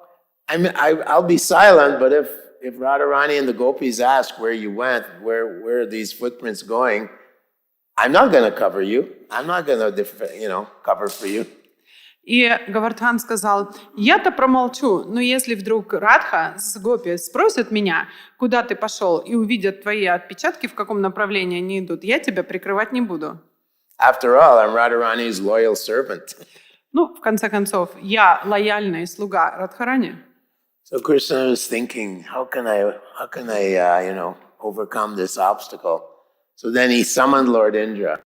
I'll be silent, but if Radharani and the gopis ask where you went, where are these footprints going, I'm not going to cover you. I'm not going to, cover for you. И Говардхан сказал, я-то промолчу, но если вдруг Радха с Гопи спросят меня, куда ты пошел, и увидят твои отпечатки, в каком направлении они идут, я тебя прикрывать не буду. After all, I'm Radharani's loyal servant. Ну, в конце концов, я лояльный слуга Радхарани. So Krishna was thinking, how can I, overcome this obstacle? So then he summoned Lord Indra.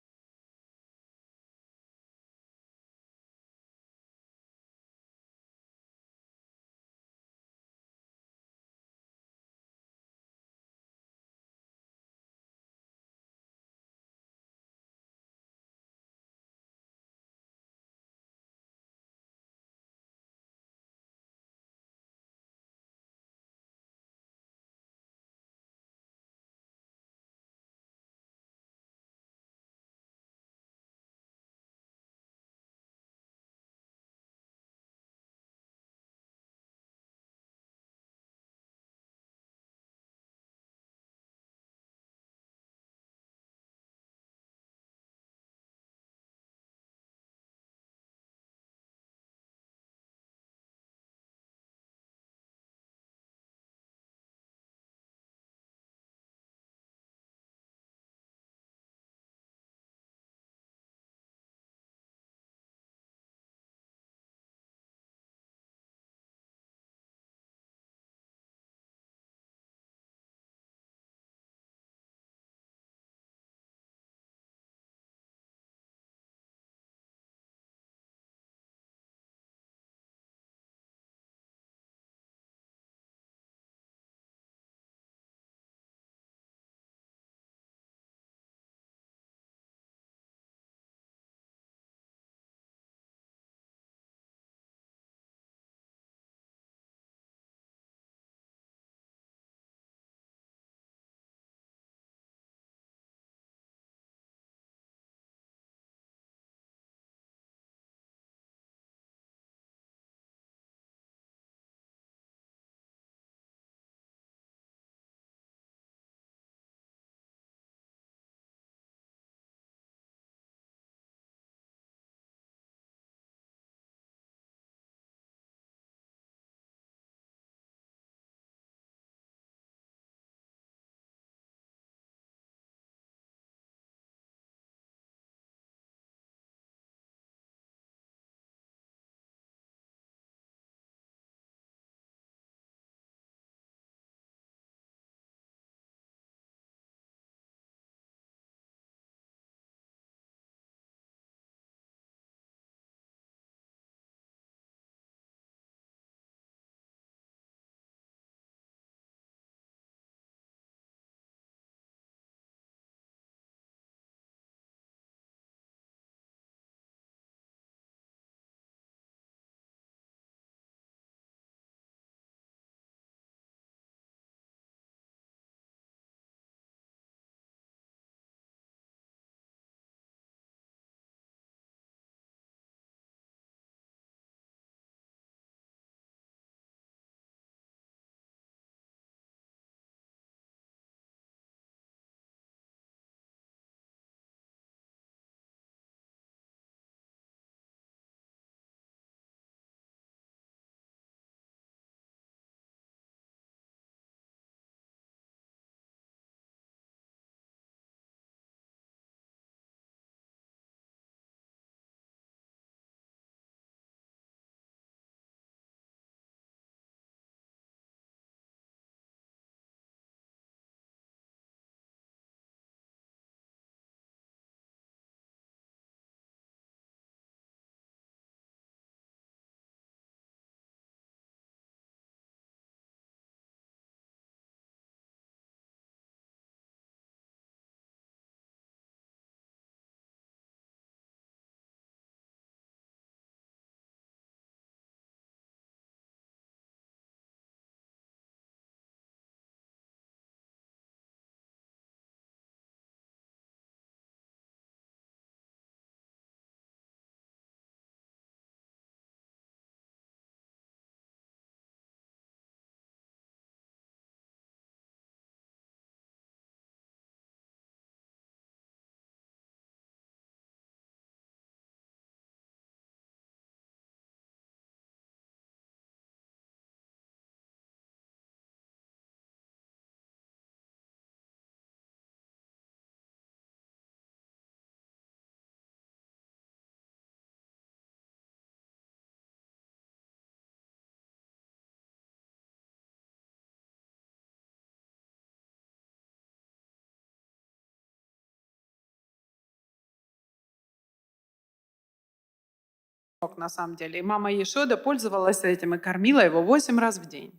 на самом деле. И мама Ешода пользовалась этим и кормила его 8 раз в день.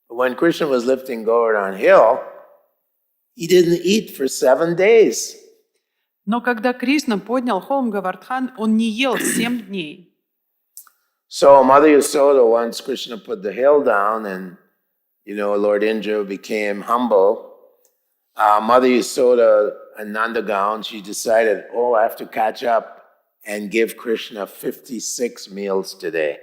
When Krishna was lifting Govardhan Hill, he didn't eat for 7 days. Но когда Кришна поднял холм Говардхан, он не ел 7 дней. So Mother Yasoda, once Krishna put the hill down and, Lord Indra became humble, Mother Yasoda and Nandagaon, she decided, I have to catch up and give Krishna 56 meals today.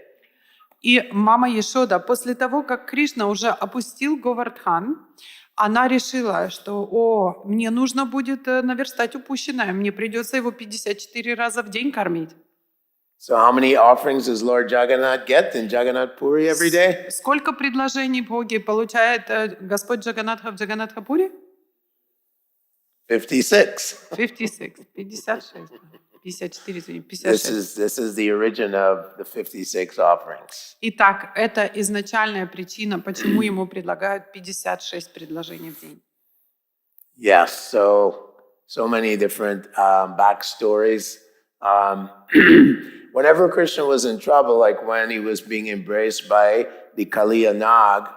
И мама Ешода, после того, как Кришна уже опустил Говардхан, она решила, что, мне нужно будет наверстать упущенное, мне придется его 54 раза в день кормить. So how many offerings does Lord Jagannath get in Jagannath Puri every day? Сколько предложений Боги получает Господь Джаганатха в Джаганатхапуре? 56. 56. 56. 54, 56. This is the origin of the 56 offerings. Итак, это изначальная причина, почему ему предлагают 56 предложений в день. Yes, so many different backstories. Whenever Krishna was in trouble, like when he was being embraced by the Kaliya Nag,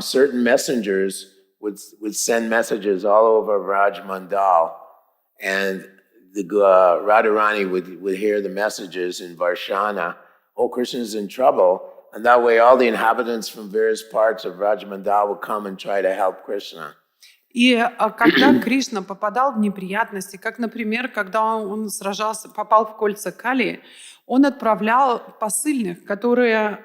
certain messengers would send messages all over Raj Mandal, and the Radharani would hear the messages in Varshana, Krishna's in trouble, and that way all the inhabitants from various parts of Raj Mandal would come and try to help Krishna. И когда Кришна попадал в неприятности, как, например, когда он сражался, попал в кольца Кали, он отправлял посыльных, которые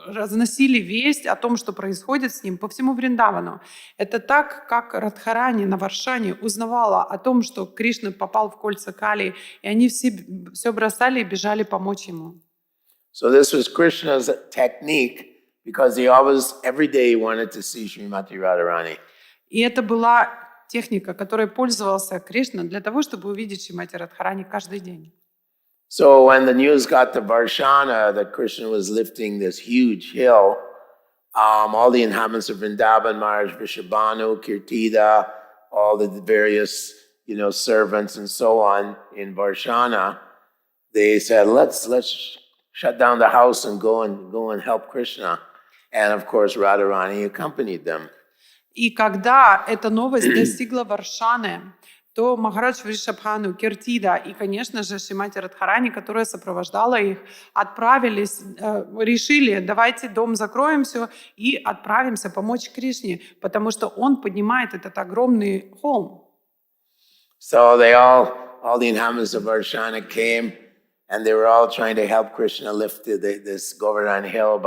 разносили весть о том, что происходит с ним по всему Вриндавану. Это так, как Радхарани на Варшане узнавала о том, что Кришна попал в кольца Кали, и они все бросали и бежали помочь ему. So this was Krishna's technique, because he always, every day he wanted to see Srimati Radharani. И это была техника, которой пользовался Кришна для того, чтобы увидеть Шримати Радхарани каждый день. So when the news got to Varshana that Krishna was lifting this huge hill, all the inhabitants of Vrindavan, Maharaj Vrishabhanu, Kirtida, all the various, servants and so on in Varshana, they said, let's shut down the house and go and help Krishna. And of course, Radharani accompanied them. И когда эта новость достигла Варшаны, то Махарадж Вришабхану, Киртида и, конечно же, Шримати Радхарани, которая сопровождала их, отправились, решили, давайте дом закроем все и отправимся помочь Кришне, потому что он поднимает этот огромный холм. So all the inhabitants of Varshana came, and they were all trying to help Krishna lift this Govardhan hill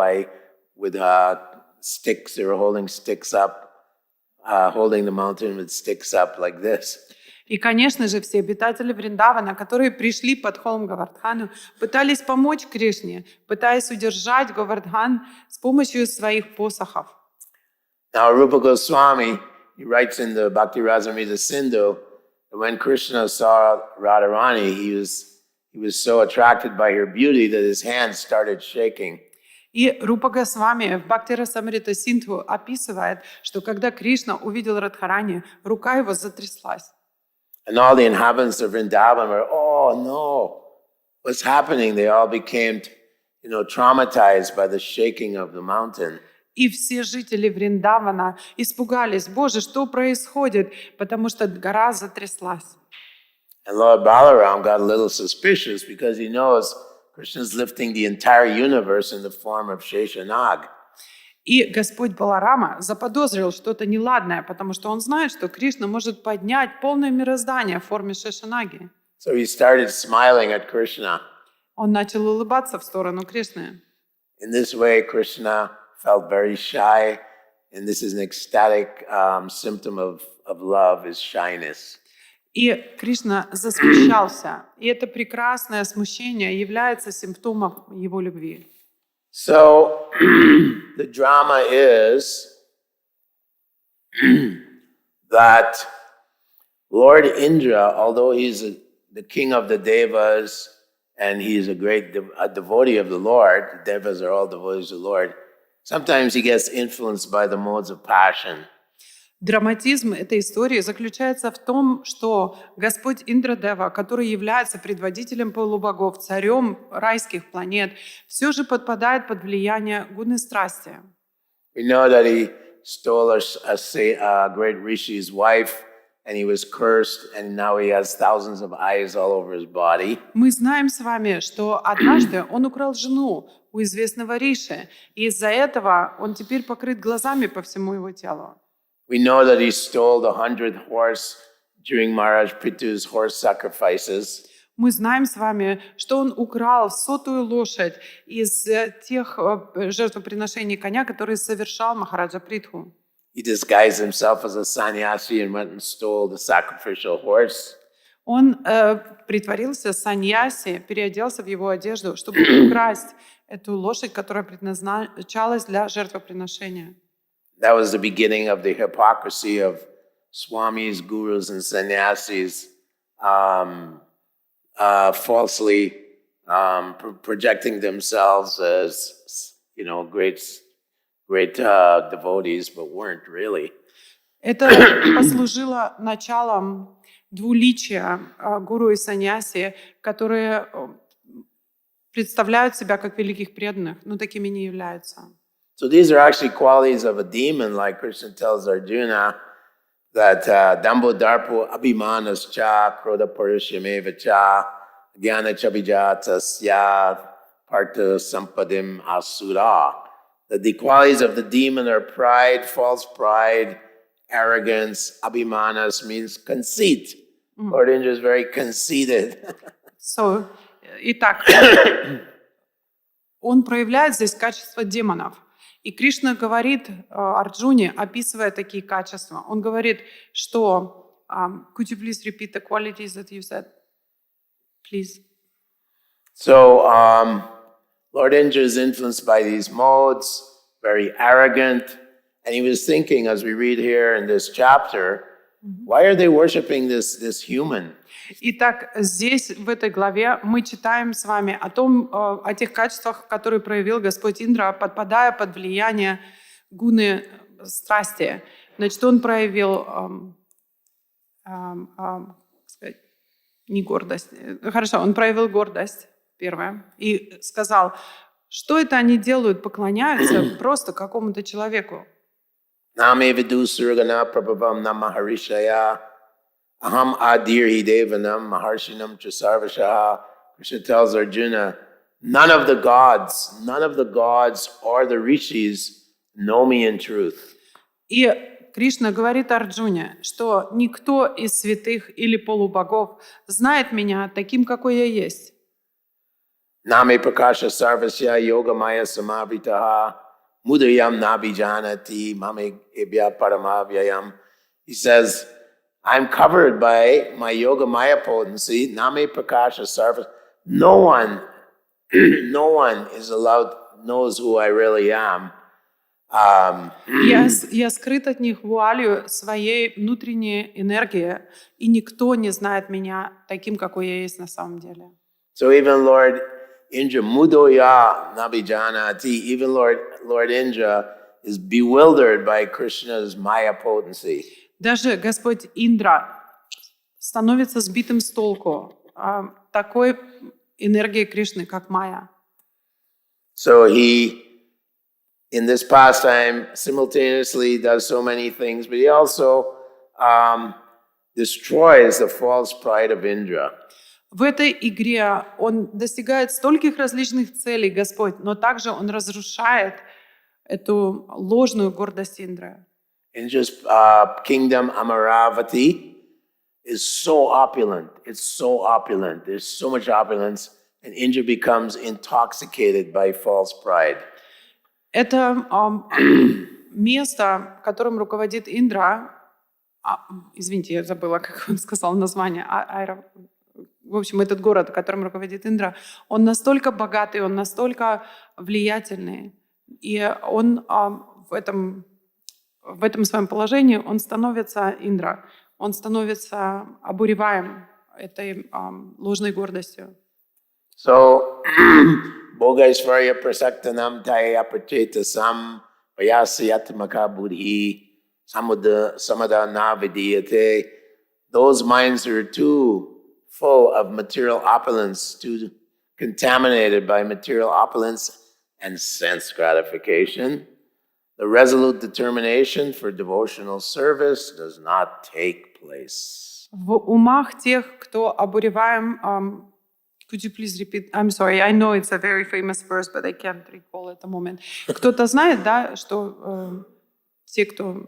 with sticks. They were holding sticks up. Holding the mountain with sticks up like this. И, конечно же, все обитатели Вриндавана, которые пришли под холм Говардхану, пытались помочь Кришне, пытаясь удержать Говардхан с помощью своих посохов. Now, Rupa Goswami, he writes in the Bhakti Rasamrita Sindhu that when Krishna saw Radharani, he was so attracted by her beauty that his hands started shaking. И Рупа Госвами в Бхакти Расамрита Синдху описывает, что когда Кришна увидел Радхарани, рука его затряслась. And all the inhabitants of Vrindavan were, no, what's happening? They all became, traumatized by the shaking of the mountain. И все жители Вриндавана испугались, Боже, что происходит? Потому что гора затряслась. And Lord Balaram got a little suspicious because he knows Krishna's lifting the entire universe in the form of Sheshanag. И Господь Баларама заподозрил что-то неладное, потому что он знает, что Кришна может поднять полное мироздание в форме Шешанаги. So he started smiling at Krishna. Он начал улыбаться в сторону Кришны. In this way, Krishna felt very shy, and this is an ecstatic symptom of love, is shyness. И Кришна засмущался. И это прекрасное смущение является симптомом его любви. So the drama is that Lord Indra, although he's the king of the Devas and he's a great devotee of the Lord, the Devas are all devotees of the Lord, sometimes he gets influenced by the modes of passion. Драматизм этой истории заключается в том, что Господь Индрадева, который является предводителем полубогов, царем райских планет, все же подпадает под влияние гуны страсти. We know that he stole a great rishi's wife, and he was cursed, and now he has thousands of eyes all over his body. Мы знаем с вами, что однажды он украл жену у известного Риши, и из-за этого он теперь покрыт глазами по всему его телу. We know that he stole the 100th horse during Maharaj Prithu's horse sacrifices. Мы знаем с вами, что он украл 100-ю лошадь из тех жертвоприношений коня, которые совершал Махараджа Притху. He disguised himself as a sannyasi and went and stole the sacrificial horse. Он притворился саньяси, переоделся в его одежду, чтобы украсть эту лошадь, которая предназначалась для жертвоприношения. That was the beginning of the hypocrisy of swamis, gurus, and sannyasis falsely projecting themselves as, great devotees, but weren't really. Это послужило началом двуличия гуру и саньяси, которые представляют себя как великих преданных, но такими не являются. So these are actually qualities of a demon, like Krishna tells Arjuna, that Dambo Darpo Abhimanas Cha, Kroda Parushyameva Cha, Jnana Chabijatasya, Partha Sampadim Asura. That the qualities of the demon are pride, false pride, arrogance. Abhimanas means conceit. Lord Indra is very conceited. Итак, он проявляет здесь качество демонов. И Кришна говорит Арджуне, описывая такие качества, он говорит, что could you please repeat the qualities that you said? Please. So, Lord Indra is influenced by these modes, very arrogant, and he was thinking, as we read here in this chapter, why are they worshiping this human? Итак, здесь, в этой главе, мы читаем с вами о тех качествах, которые проявил Господь Индра, подпадая под влияние гуны страсти. Значит, он проявил не гордость. Хорошо, он проявил гордость, первое, и сказал, что это они делают, поклоняются просто какому-то человеку. Name vidu surgana prabhavam namaharishaya aham adirhi devanam maharshinam chasarvashaha. Krishna tells Arjuna, none of the gods or the rishis know me in truth. И Кришна говорит Арджуне, что никто из святых или полубогов знает меня таким, какой я есть. Name prakasha sarvasya yoga maya samavitaha mudayam nabijanati mame ebya paramavyayam. He says, I'm covered by my yoga maya potency. Name prakasha sarvasya. No one knows who I really am. Я скрыт от них вуалью своей внутренней энергии, и никто не знает меня таким, какой я есть на самом деле. So even Lord Indra, mudoya nabijanati, even Lord Indra is bewildered by Krishna's maya potency. Даже Господь Индра становится сбитым с толку такой энергией Кришны, как майя. So he, in this pastime, simultaneously does so many things, but he also destroys the false pride of Indra. В этой игре он достигает стольких различных целей, Господь, но также он разрушает эту ложную гордость Индры. Indra's kingdom, Amaravati, is so opulent. It's so opulent. There's so much opulence, and Indra becomes intoxicated by false pride. Это место, которым руководит Индра, извините, я забыла, как он сказал название, в общем, этот город, которым руководит Индра, он настолько богатый, он настолько влиятельный, и он в этом своем положении, он становится Индра, он становится обуреваем этой ложной гордостью. So, Bhogaishvarya prasaktanam taya prachetasam vayasayatmaka buddhi samadana vidiyate. Those minds are too full of material opulence, too contaminated by material opulence and sense gratification. The resolute determination for devotional service does not take place. В умах тех, кто обуреваем, could you please repeat? I'm sorry, I know it's a very famous verse, but I can't recall at the moment. Кто-то знает, да, что те, кто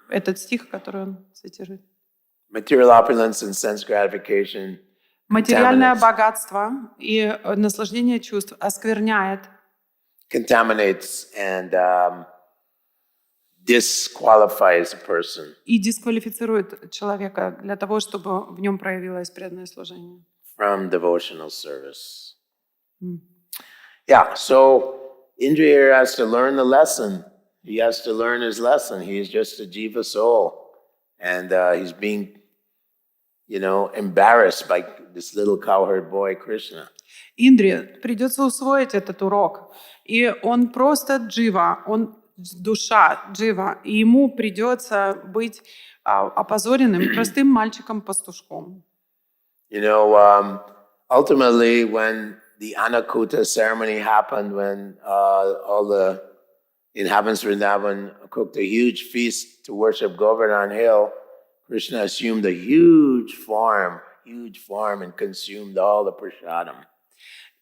этот стих, который он цитирует? Material opulence and sense gratification. Материальное богатство и наслаждение чувств оскверняет, Contaminates and disqualifies a person и дисквалифицирует человека для того, чтобы в нем проявилось преданное служение. from devotional service. Yeah, so Indriya has to learn the lesson. He has to learn his lesson. He's just a jiva soul. And he's being, embarrassed by this little cowherd boy, Krishna. Индре придется усвоить этот урок. И он просто джива, он душа джива. И ему придется быть опозоренным простым мальчиком-пастушком. Ultimately, when the Anakuta ceremony happened, when all the inhabitants of Vrindavan cooked a huge feast to worship Govardhan Hill, Krishna assumed a huge form, and consumed all the prasadam.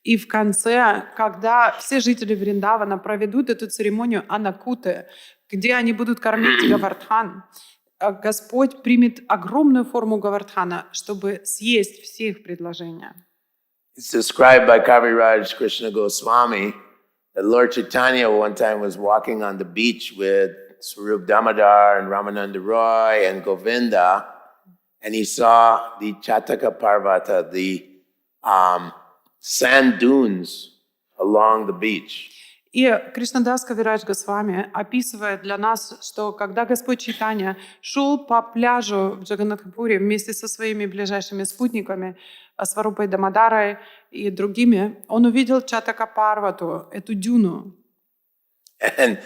И в конце, когда все жители Вриндавана проведут эту церемонию Анакуты, где они будут кормить Гавардхан, Господь примет огромную форму Гавардхана, чтобы съесть все их предложения. It's described by Kaviraj Krishna Goswami that Lord Chaitanya one time was walking on the beach with Swarup Damodar and Ramananda Roy and Govinda, and he saw the Chataka Parvata, the sand dunes along the beach. И Кришнадас Кавирадж Госвами описывает для нас, что когда Господь Чайтанья шел по пляжу в Джаганнатхапуре вместе со своими ближайшими спутниками, Сварупой Дамодарой и другими, он увидел Чатака Парвату, эту дюну. And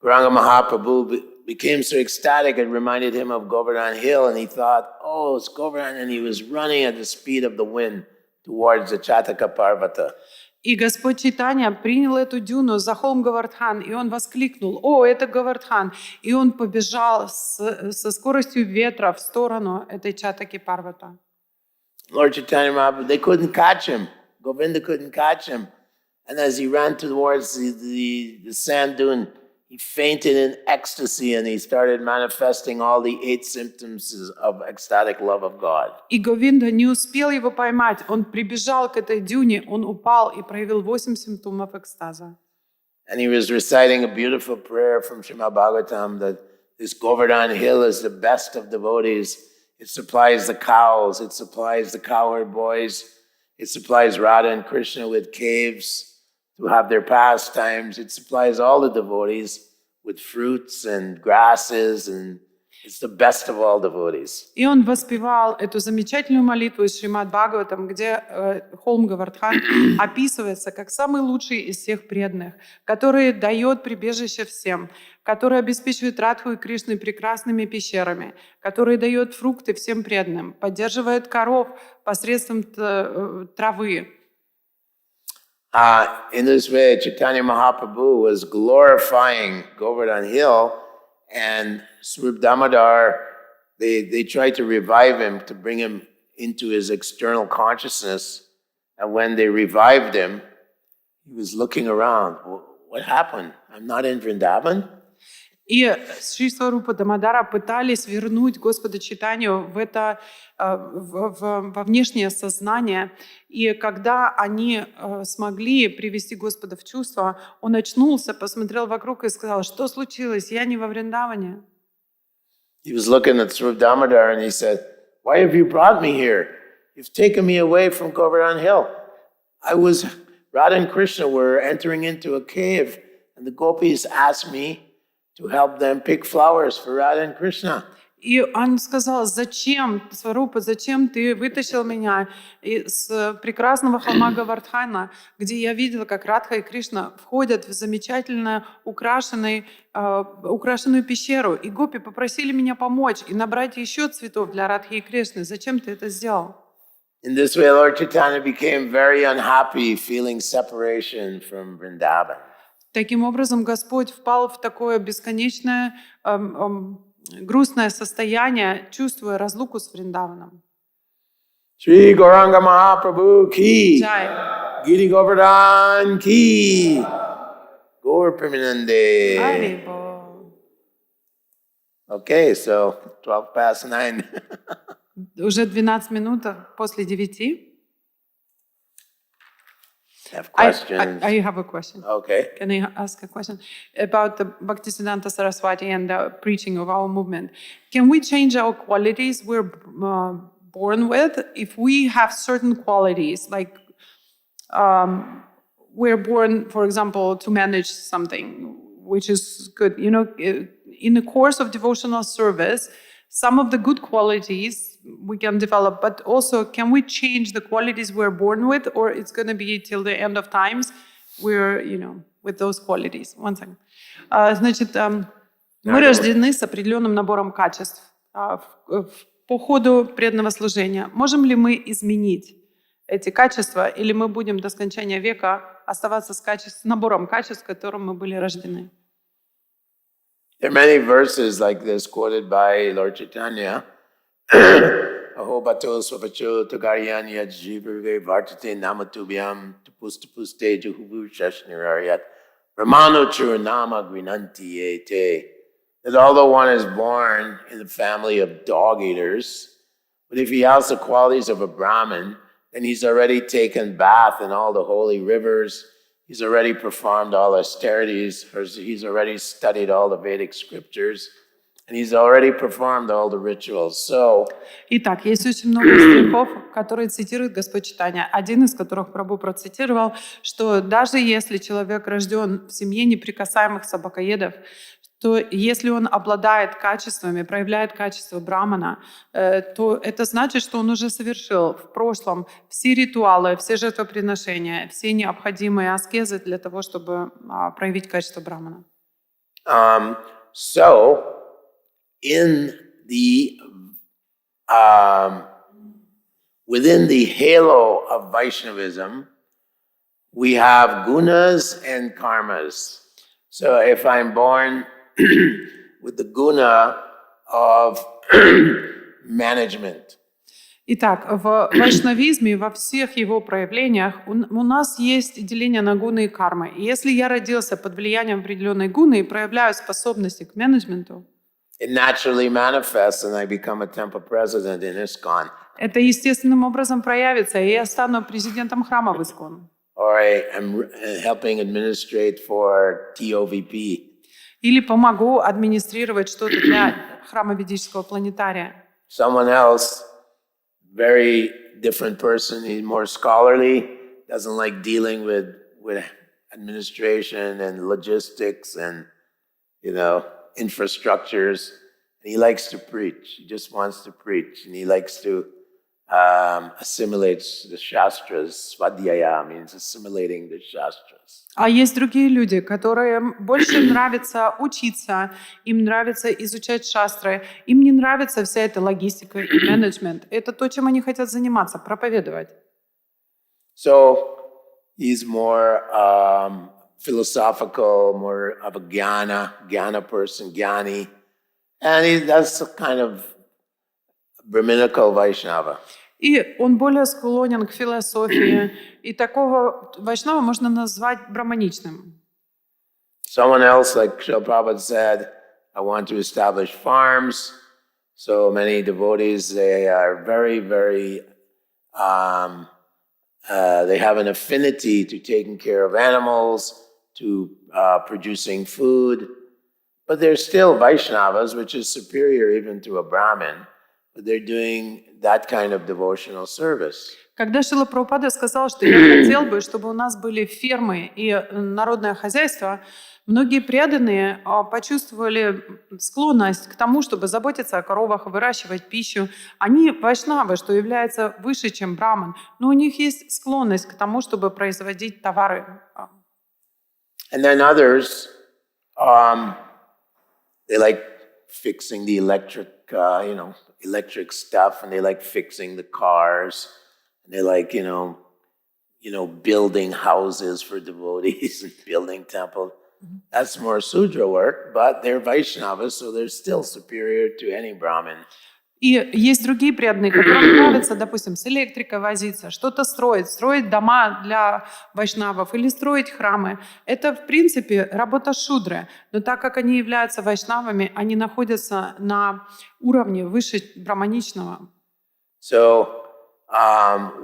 Gauranga Mahaprabhu became so ecstatic, it reminded him of Govardhan Hill, and he thought, oh, it's Govardhan, and he was running at the speed of the wind towards the Chataka Parvata. И Господь Чайтанья принял эту дюну за холм Гавардхан, и он воскликнул: «О, это Гавардхан!» И он побежал со скоростью ветра в сторону этой Чатаки Парвата. Lord Chaitanya Mahaprabhu, they couldn't catch him. Govinda couldn't catch him. And as he ran towards the sand dune, he fainted in ecstasy and he started manifesting all the 8 symptoms of ecstatic love of God. И Говинда не успел его поймать. Он прибежал к этой дюне, он упал и проявил 8 симптомов экстаза. And he was reciting a beautiful prayer from Srimad Bhagavatam that this Govardhan Hill is the best of devotees. It supplies the cows, it supplies the cowherd boys, it supplies Radha and Krishna with caves to have their pastimes. It supplies all the devotees with fruits and grasses, and it's the best of all devotees. И он воспевал эту замечательную молитву из Шримад Бхагаватам, где холм Гавардхан описывается как самый лучший из всех преданных, который дает прибежище всем, который обеспечивает Радху и Кришну прекрасными пещерами, который дает фрукты всем преданным, поддерживает коров посредством травы. In this way, Chaitanya Mahaprabhu was glorifying Govardhan Hill, and Swarup Damodar, they tried to revive him, to bring him into his external consciousness. And when they revived him, he was looking around. What happened? I'm not in Vrindavan? И Шри Сварупа Дамодара пытались вернуть Господа Чайтанью в это, во внешнее сознание. И когда они смогли привести Господа в чувство, он очнулся, посмотрел вокруг и сказал: что случилось? Я не во Вриндаване. He was looking at Swarup Damodar and he said, why have you brought me here? You've taken me away from Govardhan Hill. Radha and Krishna were entering into a cave, and the gopis asked me to help them pick flowers for Radha and Krishna. И он сказал: зачем, Сварупа, зачем ты вытащил меня из прекрасного холма Гавардхана, где я видела, как Радха и Кришна входят в замечательно украшенную пещеру, и гопи попросили меня помочь и набрать еще цветов для Радхи и Кришны. Зачем ты это сделал? In this way, Lord Chaitanya became very unhappy, feeling separation from Vrindavan. Таким образом, Господь впал в такое бесконечное грустное состояние, чувствуя разлуку с Вриндаваном. Shri Gauranga Mahaprabhu ki, Джай. Giri Govardhan ki, Gaur Premanande. Харибол. Okay, so 9:12. Уже 12 минут после 9. Have questions? I have a question. Okay. Can I ask a question about the Bhaktisiddhanta Saraswati and the preaching of our movement? Can we change our qualities we're born with? If we have certain qualities, like we're born, for example, to manage something, which is good. You know, in the course of devotional service, some of the good qualities we can develop, but also can we change the qualities we're born with, or it's going to be till the end of times we're, you know, with those qualities. One second. Значит, мы рождены с определенным набором качеств. По ходу преданного служения можем ли мы изменить эти качества, или мы будем до скончания века оставаться с набором качеств, с которым мы были рождены? There are many verses like this quoted by Lord Chaitanya. Aho bato swapacho tagaryan yad jivrve vartate namatubhyam tupuste juhubu shashniraryat ramano churnama grinanti ete. That although one is born in the family of dog eaters, but if he has the qualities of a Brahmin, then he's already taken bath in all the holy rivers. He's already performed all austerities, or he's already studied all the Vedic scriptures, and he's already performed all the rituals. So, Итак, есть очень много стихов, которые цитирует Господь Чайтанья. Один из которых Прабху процитировал, что даже если человек рожден в семье неприкасаемых собакоедов, то если он обладает качествами, проявляет качество брамана, то это значит, что он уже совершил в прошлом все ритуалы, все жертвоприношения, все необходимые аскезы для того, чтобы проявить качество брамана. So, in the within the halo of Vaishnavism, we have gunas and karmas. So, if I'm born with the guna of management. Итак, в вайшнавизме, во всех его проявлениях у нас есть деление на гуны и кармы. И если я родился под влиянием определенной гуны и проявляю способности к менеджменту, It naturally manifests and I become a temple president in ISKCON. это естественным образом проявится, и я стану президентом храма в Искон. Or I am helping administrate for TOVP. Или помогу администрировать что-то для храма ведического планетария. Someone else, very different person, he's more scholarly, doesn't like dealing with administration and logistics and, you know, infrastructures. And he likes to preach. He just wants to preach. And he likes to assimilate the shastras. Svadhyaya means assimilating the shastras. А есть другие люди, которым больше нравится учиться, им нравится изучать шастры, им не нравится вся эта логистика и менеджмент. Это то, чем они хотят заниматься, проповедовать. So he's more philosophical, more of a jnana person, jnani. And that's a kind of Brahminical Vaishnava. И он более склонен к философии. И такого вайшнава можно назвать браманичным. Someone else, like Srila Prabhupada said, I want to establish farms. So many devotees, they are very, very, they have an affinity to taking care of animals, to producing food. But they're still Vaishnavas, which is superior even to a Brahmin. But they're doing that kind of devotional service. Когда Шрила Прабхупада сказал, что я хотел бы, чтобы у нас были фермы и народное хозяйство, многие преданные почувствовали склонность к тому, чтобы заботиться о коровах, выращивать пищу. Они вайшнавы, что является выше, чем браман, но у них есть склонность к тому, чтобы производить товары. And then others, they like fixing the electric, electric stuff, and they like fixing the cars, and they like, building houses for devotees and building temples. That's more Sudra work, but they're Vaishnavas, so they're still superior to any Brahmin. И есть другие преданные, которым нравится, допустим, с электрикой возиться, что-то строить дома для вайшнавов или строить храмы. Это, в принципе, работа шудры. Но так как они являются вайшнавами, они находятся на уровне выше браманичного. So,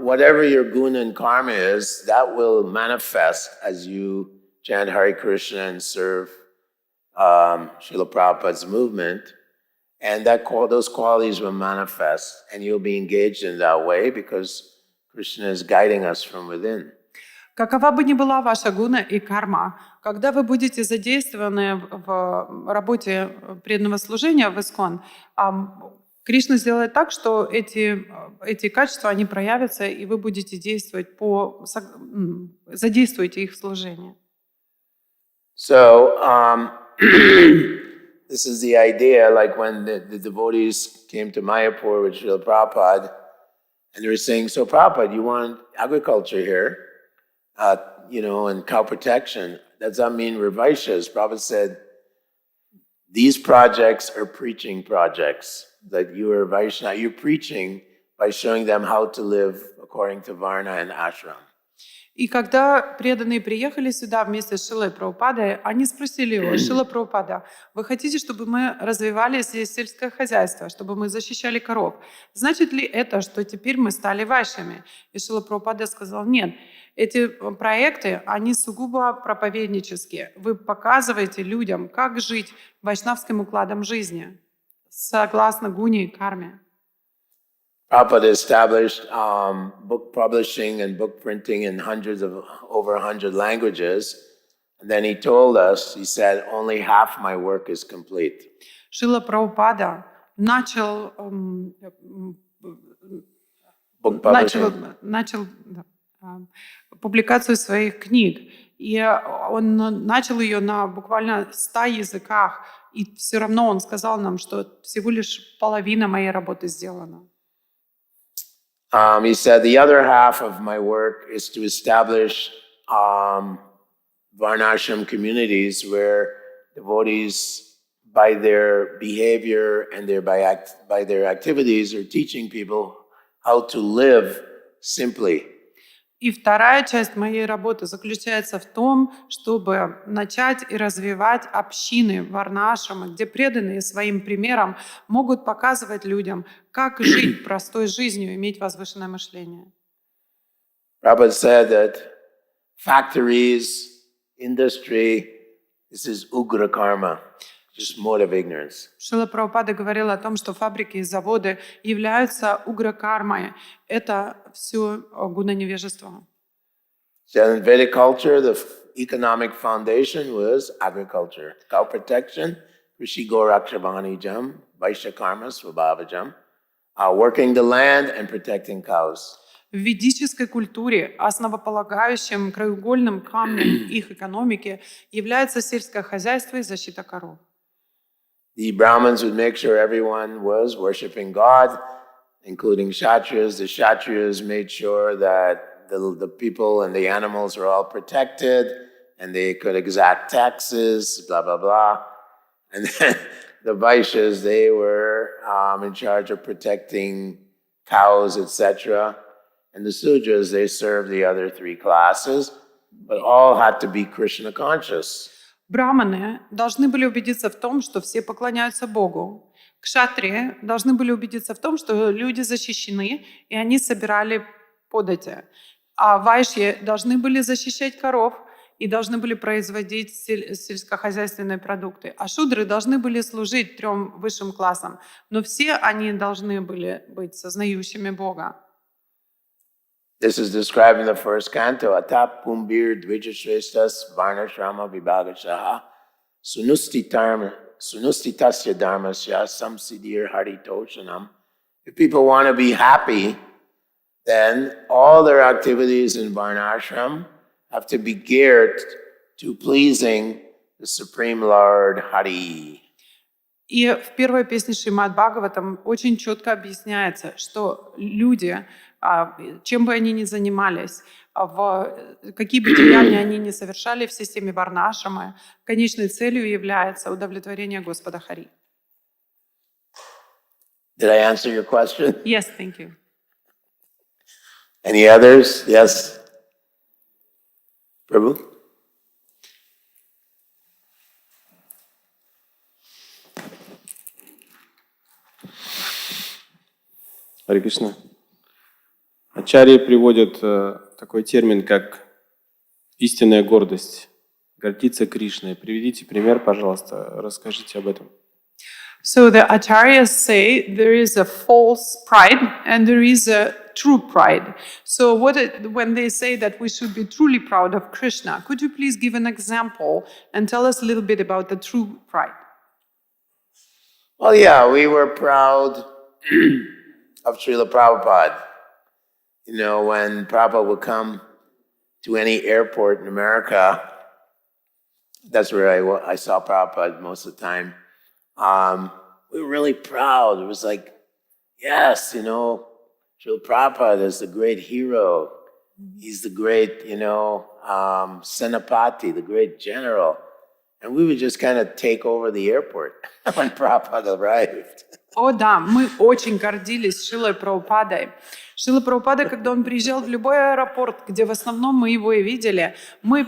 whatever your guna and karma is, that will manifest as you chant Hare Krishna and serve Srila Prabhupada's movement. And those qualities will manifest, and you'll be engaged in that way because Krishna is guiding us from within. Какова бы ни была ваша гуна и карма, когда вы будете задействованы в работе преданного служения в Искон, Кришна сделает так, что эти качества, они проявятся, и вы будете действовать задействуете их в служении. So, this is the idea, like when the devotees came to Mayapur with Srila Prabhupada, and they were saying, so Prabhupada, you want agriculture here, and cow protection. Does that mean we're Vaishyas? Prabhupada said, these projects are preaching projects, that you are Vaishnava. You're preaching by showing them how to live according to Varna and Ashram. И когда преданные приехали сюда вместе с Шрилой Прабхупадой, они спросили его: Шрила Прабхупада, вы хотите, чтобы мы развивали здесь сельское хозяйство, чтобы мы защищали коров? Значит ли это, что теперь мы стали вайшами? И Шрила Прабхупада сказал: нет, эти проекты, они сугубо проповеднические. Вы показываете людям, как жить вайшнавским укладом жизни, согласно гуне и карме. Prabhupada established book publishing and book printing in over 100 languages. And then he told us, he said, only half my work is complete. Шрила Прабхупада начал публикацию своих книг. И он начал ее на буквально 100 языках. И все равно он сказал нам, что всего лишь половина моей работы сделана. He said, the other half of my work is to establish Varnashram communities where devotees, by their behavior and by their activities, are teaching people how to live simply. И вторая часть моей работы заключается в том, чтобы начать и развивать общины варнашрамы, где преданные своим примером могут показывать людям, как жить простой жизнью, иметь возвышенное мышление. Prabhupada said that factories, industry, this is ugra karma, just mode of ignorance. Шрила Прабхупада говорил о том, что фабрики и заводы являются угра-кармой. Это все гуна невежества. So in Vedic culture, the economic foundation was agriculture, cow protection, Rishi Gorakshavanijam, Vaishya Karma, Svabhavajam, working the land and protecting cows. В ведической культуре основополагающим краеугольным камнем их экономики является сельское хозяйство и защита коров. The Brahmins would make sure everyone was worshiping God, including Kshatriyas. The Kshatriyas made sure that the people and the animals were all protected and they could exact taxes, blah, blah, blah. And then the Vaishyas, they were in charge of protecting cows, etc. And the Sudras, they served the other three classes, but all had to be Krishna conscious. Браманы должны были убедиться в том, что все поклоняются Богу. Кшатрии должны были убедиться в том, что люди защищены, и они собирали подати. А вайшьи должны были защищать коров и должны были производить сельскохозяйственные продукты. А шудры должны были служить 3 высшим классам. Но все они должны были быть сознающими Бога. This is described in the first canto. Atap pumbir dvijashreshtas varnashrama vibhagashaha sunustitasya dharmasya samsiddhir haritoshanam. If people want to be happy, then all their activities in varnashram have to be geared to pleasing the Supreme Lord Hari. И в первой песне Шримад Бхагаватам очень четко объясняется, что люди, чем бы они ни занимались, какие бы деяния они ни совершали в системе варнашрамы, конечной целью является удовлетворение Господа Хари. Did I answer your question? Yes, thank you. Any others? Yes. Prabhu? Харе Кришна. Ачарьи приводят такой термин, как истинная гордость, гордиться Кришной. Приведите пример, пожалуйста, расскажите об этом. So the acharyas say there is a false pride and there is a true pride. So when they say that we should be truly proud of Krishna, could you please give an example and tell us a little bit about the true pride? Well, yeah, we were proud of Srila Prabhupada. You know, when Prabhupada would come to any airport in America, that's where I saw Prabhupada most of the time. We were really proud. It was like, yes, you know, Srila Prabhupada is the great hero. He's the great, you know, Senapati, the great general. And we would just kind of take over the airport when Prabhupada arrived. О да, мы очень гордились Шрилой Прабхупадой. Шрила Прабхупада, когда он приезжал в любой аэропорт, где в основном мы его и видели, мы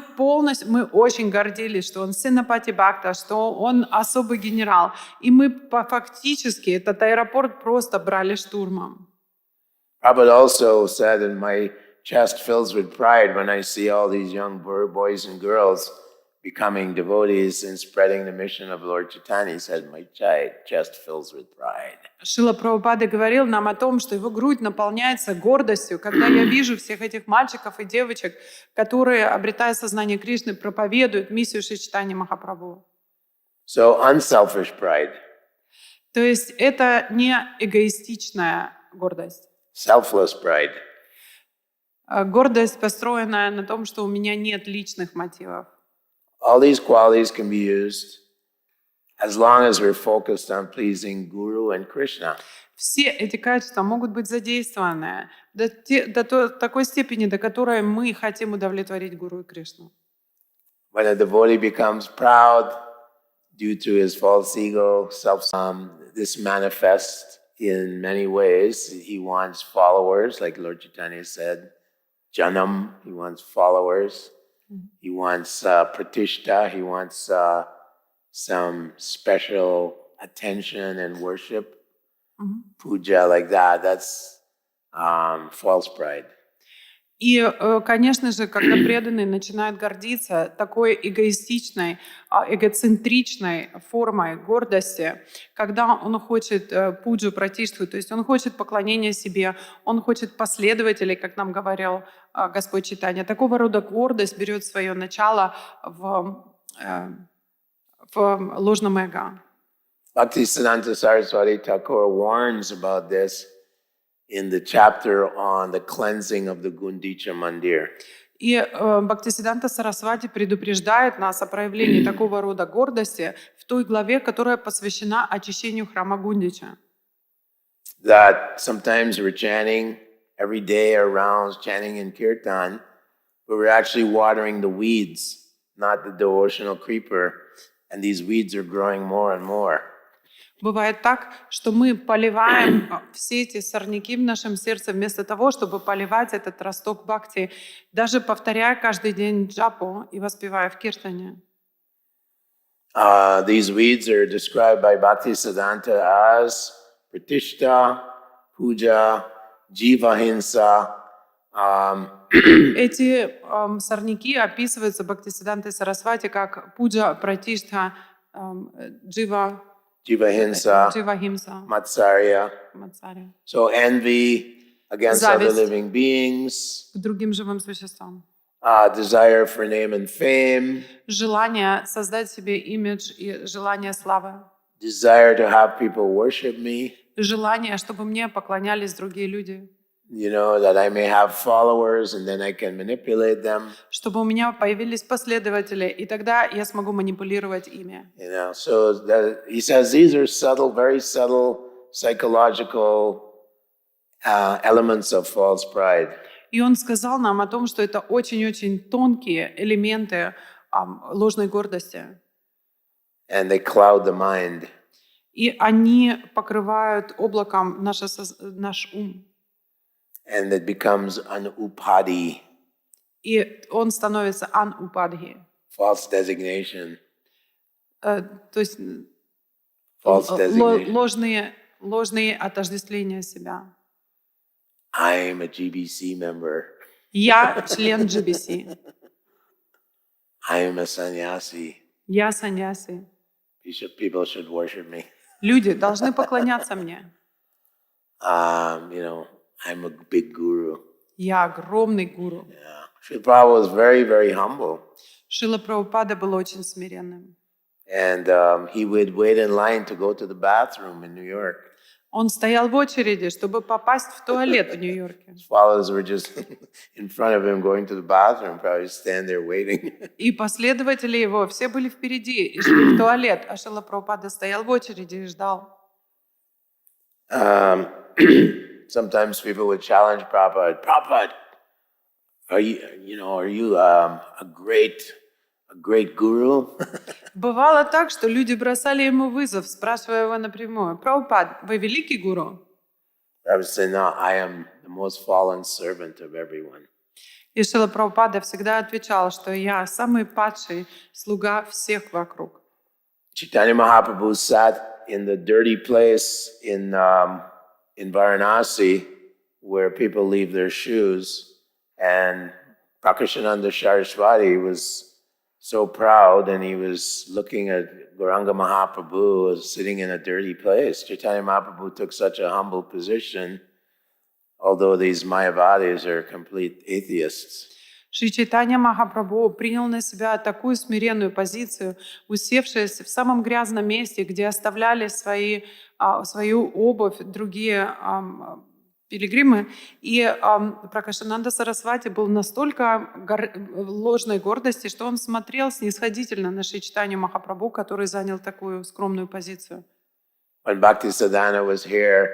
очень гордились, что он Сенапати Бхакта, что он особый генерал. И мы фактически этот аэропорт просто брали штурмом. Prabhupada also said, and my chest fills with pride when I see all these young boys and girls becoming devotees and spreading the mission of Lord Chaitanya. He said, my chest fills with pride. Шрила Прабхупада говорил нам о том, что его грудь наполняется гордостью, когда я вижу всех этих мальчиков и девочек, которые, обретая сознание Кришны, проповедуют миссию Шри Чайтаньи Махапрабху. So unselfish pride. То есть это не эгоистичная гордость. Selfless pride. Гордость, построенная на том, что у меня нет личных мотивов. All these qualities can be used as long as we're focused on pleasing Guru and Krishna. Все эти качества могут быть задействованы до такой степени, до которой мы хотим удовлетворить Гуру и Кришну. When a devotee becomes proud due to his false ego, this manifests in many ways. He wants followers, like Lord Chaitanya said, Janam, he wants followers. He wants pratishta, he wants some special attention and worship, puja like that. That's false pride. И, конечно же, когда преданный начинает гордиться такой эгоистичной, эгоцентричной формой гордости, когда он хочет пуджу, пратиштху, то есть он хочет поклонения себе, он хочет последователей, как нам говорил Господь Чайтанья. Такого рода гордость берет свое начало в ложном эго. Bhaktisiddhanta Saraswati Thakura warns about this in the chapter on the cleansing of the Gundicha Mandir. И Бхактисиддханта Сарасвати предупреждает нас о проявлении такого рода гордости в той главе, которая посвящена очищению храма Гундича. That sometimes we're chanting every day our rounds, chanting in kirtan, but we're actually watering the weeds, not the devotional creeper, and these weeds are growing more and more. Бывает так, что мы поливаем все эти сорняки в нашем сердце вместо того, чтобы поливать этот росток бхакти, даже повторяя каждый день джапу и воспевая в киртане. These weeds are described by Bhaktisiddhanta as pratishta, puja, jiva-hinsa. Эти сорняки описываются Бхактисиддхантой Сарасвати как пуджа, пратиштха, Jiva-hinsa, Matsarya. Matsarya. So envy, against other зависть living beings, к другим живым существам, desire for name and fame, желание создать себе имидж и желание славы, desire to have people worship me, желание, чтобы мне поклонялись другие люди, that I may have followers and then I can manipulate them. чтобы у меня появились последователи, и тогда я смогу манипулировать ими. So he says these are subtle, very subtle psychological elements of false pride. И он сказал нам о том, что это очень-очень тонкие элементы ложной гордости. And they cloud the mind. И они покрывают облаком наш ум. And it becomes an upadi, И он становится ан-упадхи. false designation. То есть False designation. ложные отождествления себя. I'm a GBC member. Я член GBC. I'm a sannyasi. Я саньяси. People should worship me. Люди должны поклоняться мне. I'm a big guru. Я огромный гуру. Srila Prabhu was very, very humble. Шрила Прабхупада был очень смиренным. And he would wait in line to go to the bathroom in New York. Он стоял в очереди, чтобы попасть в туалет в Нью-Йорке. His followers were just in front of him going to the bathroom, probably stand there waiting. И последователи его все были впереди и шли в туалет, а Шрила Прабхупада стоял в очереди и ждал. Sometimes people would challenge Prabhupada. Prabhupada, are you a great guru? Бывало так, что люди бросали ему вызов, спрашивая его напрямую: «Прабхупад, вы великий гуру?» Prabhupada said, no, I am the most fallen servant of everyone. И Шрила Прабхупада всегда отвечал, что я самый падший слуга всех вокруг. Chaitanya Mahaprabhu sat in the dirty place in Varanasi where people leave their shoes, and Prakashananda Saraswati was so proud, and he was looking at Gauranga Mahaprabhu was sitting in a dirty place. Chaitanya Mahaprabhu took such a humble position, although these Mayavadis are complete atheists. Шри Чайтанья Махапрабху принял на себя такую смиренную позицию, усевшись в самом грязном месте, где оставляли свою обувь другие пилигримы. И Пракашананда Сарасвати был настолько ложной гордости, что он смотрел снисходительно на Шри Чайтанью Махапрабху, который занял такую скромную позицию. When Bhaktisiddhanta was here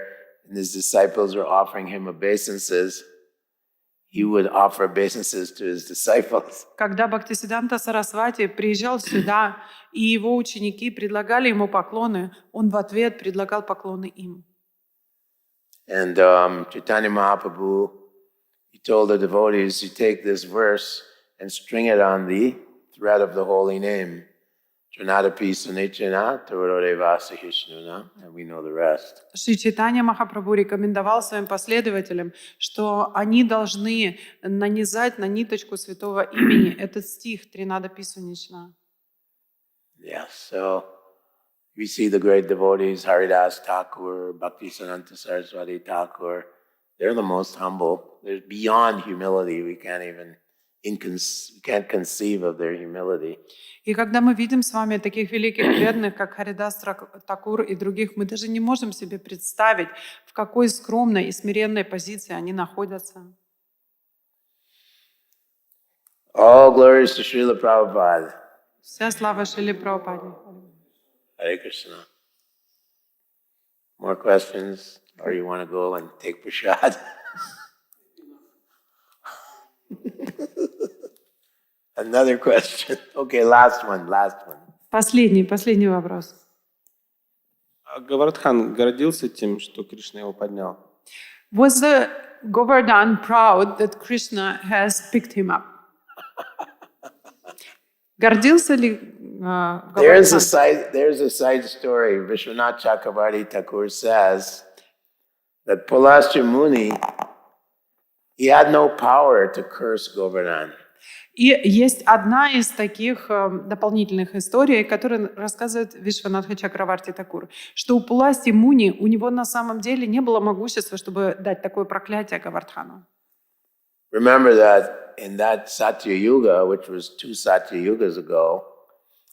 and his disciples were offering him obeisances, he would offer obeisances to his disciples. Когда Бхактисиддханта Сарасвати приезжал сюда, и его ученики предлагали ему поклоны, он в ответ предлагал поклоны им. And Chaitanya Mahaprabhu, he told the devotees, you take this verse and string it on the thread of the holy name. Trinadapi Sunichana Tavarorevasa Hishnuna, and we know the rest. Шри Чайтанья Махапрабху рекомендовал своим последователям, что они должны нанизать на ниточку святого имени этот стих Тринадапи Сунична. Yes, so we see the great devotees, Haridas Thakur, Bhaktisiddhanta Saraswati Thakur, they're the most humble. They're beyond humility. We can't conceive of their humility. И когда мы видим с вами таких великих преданных, как Харидас Такур и других, мы даже не можем себе представить, в какой скромной и смиренной позиции они находятся. All glories to Srila Prabhupada. Вся слава Шриле Прабхупаде. Hare Krishna. More questions? Or you want to go and take prasad? Another question. Okay, last one. Последний вопрос. Гавардхан гордился тем, что Кришна его поднял? Was the Govardhan proud that Krishna has picked him up? Гордился ли There's Govardhan? a side story. Vishwanath Chakravarti Thakur says that Pulasya Muni, he had no power to curse Govardhan. И есть одна из таких дополнительных историй, которая рассказывает Вишванатха Чакраварти Такур, что у Пуласти Муни, у него на самом деле не было могущества, чтобы дать такое проклятие Гавардхану. Remember that in that Satya Yuga, which was 2 Satya Yugas ago,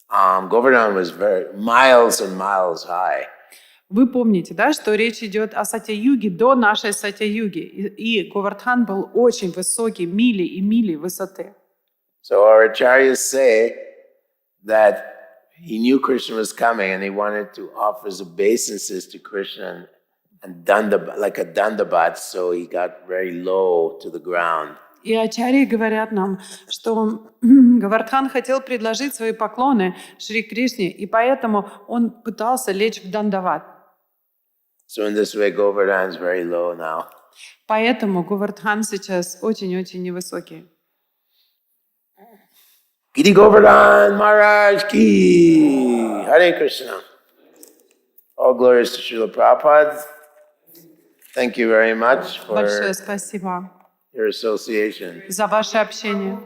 Govardhan was miles and miles high. Вы помните, да, что речь идет о Сатя-юге до нашей Сатя-юги. И Говардхан был очень высокий, мили и мили высоты. So our acharyas say that he knew Krishna was coming and he wanted to offer his obeisances to Krishna and like a dandabat, so he got very low to the ground. И ачарьи говорят нам, что Говардхан хотел предложить свои поклоны Шри Кришне, и поэтому он пытался лечь в дандават. So in this way, Govardhan is very low now. Поэтому Говардхан сейчас очень-очень невысокий. Giri Govardhan Maharaj ki Hare Krishna. All glories to Srila Prabhupada. Thank you very much for Большое спасибо your association. за ваше общение.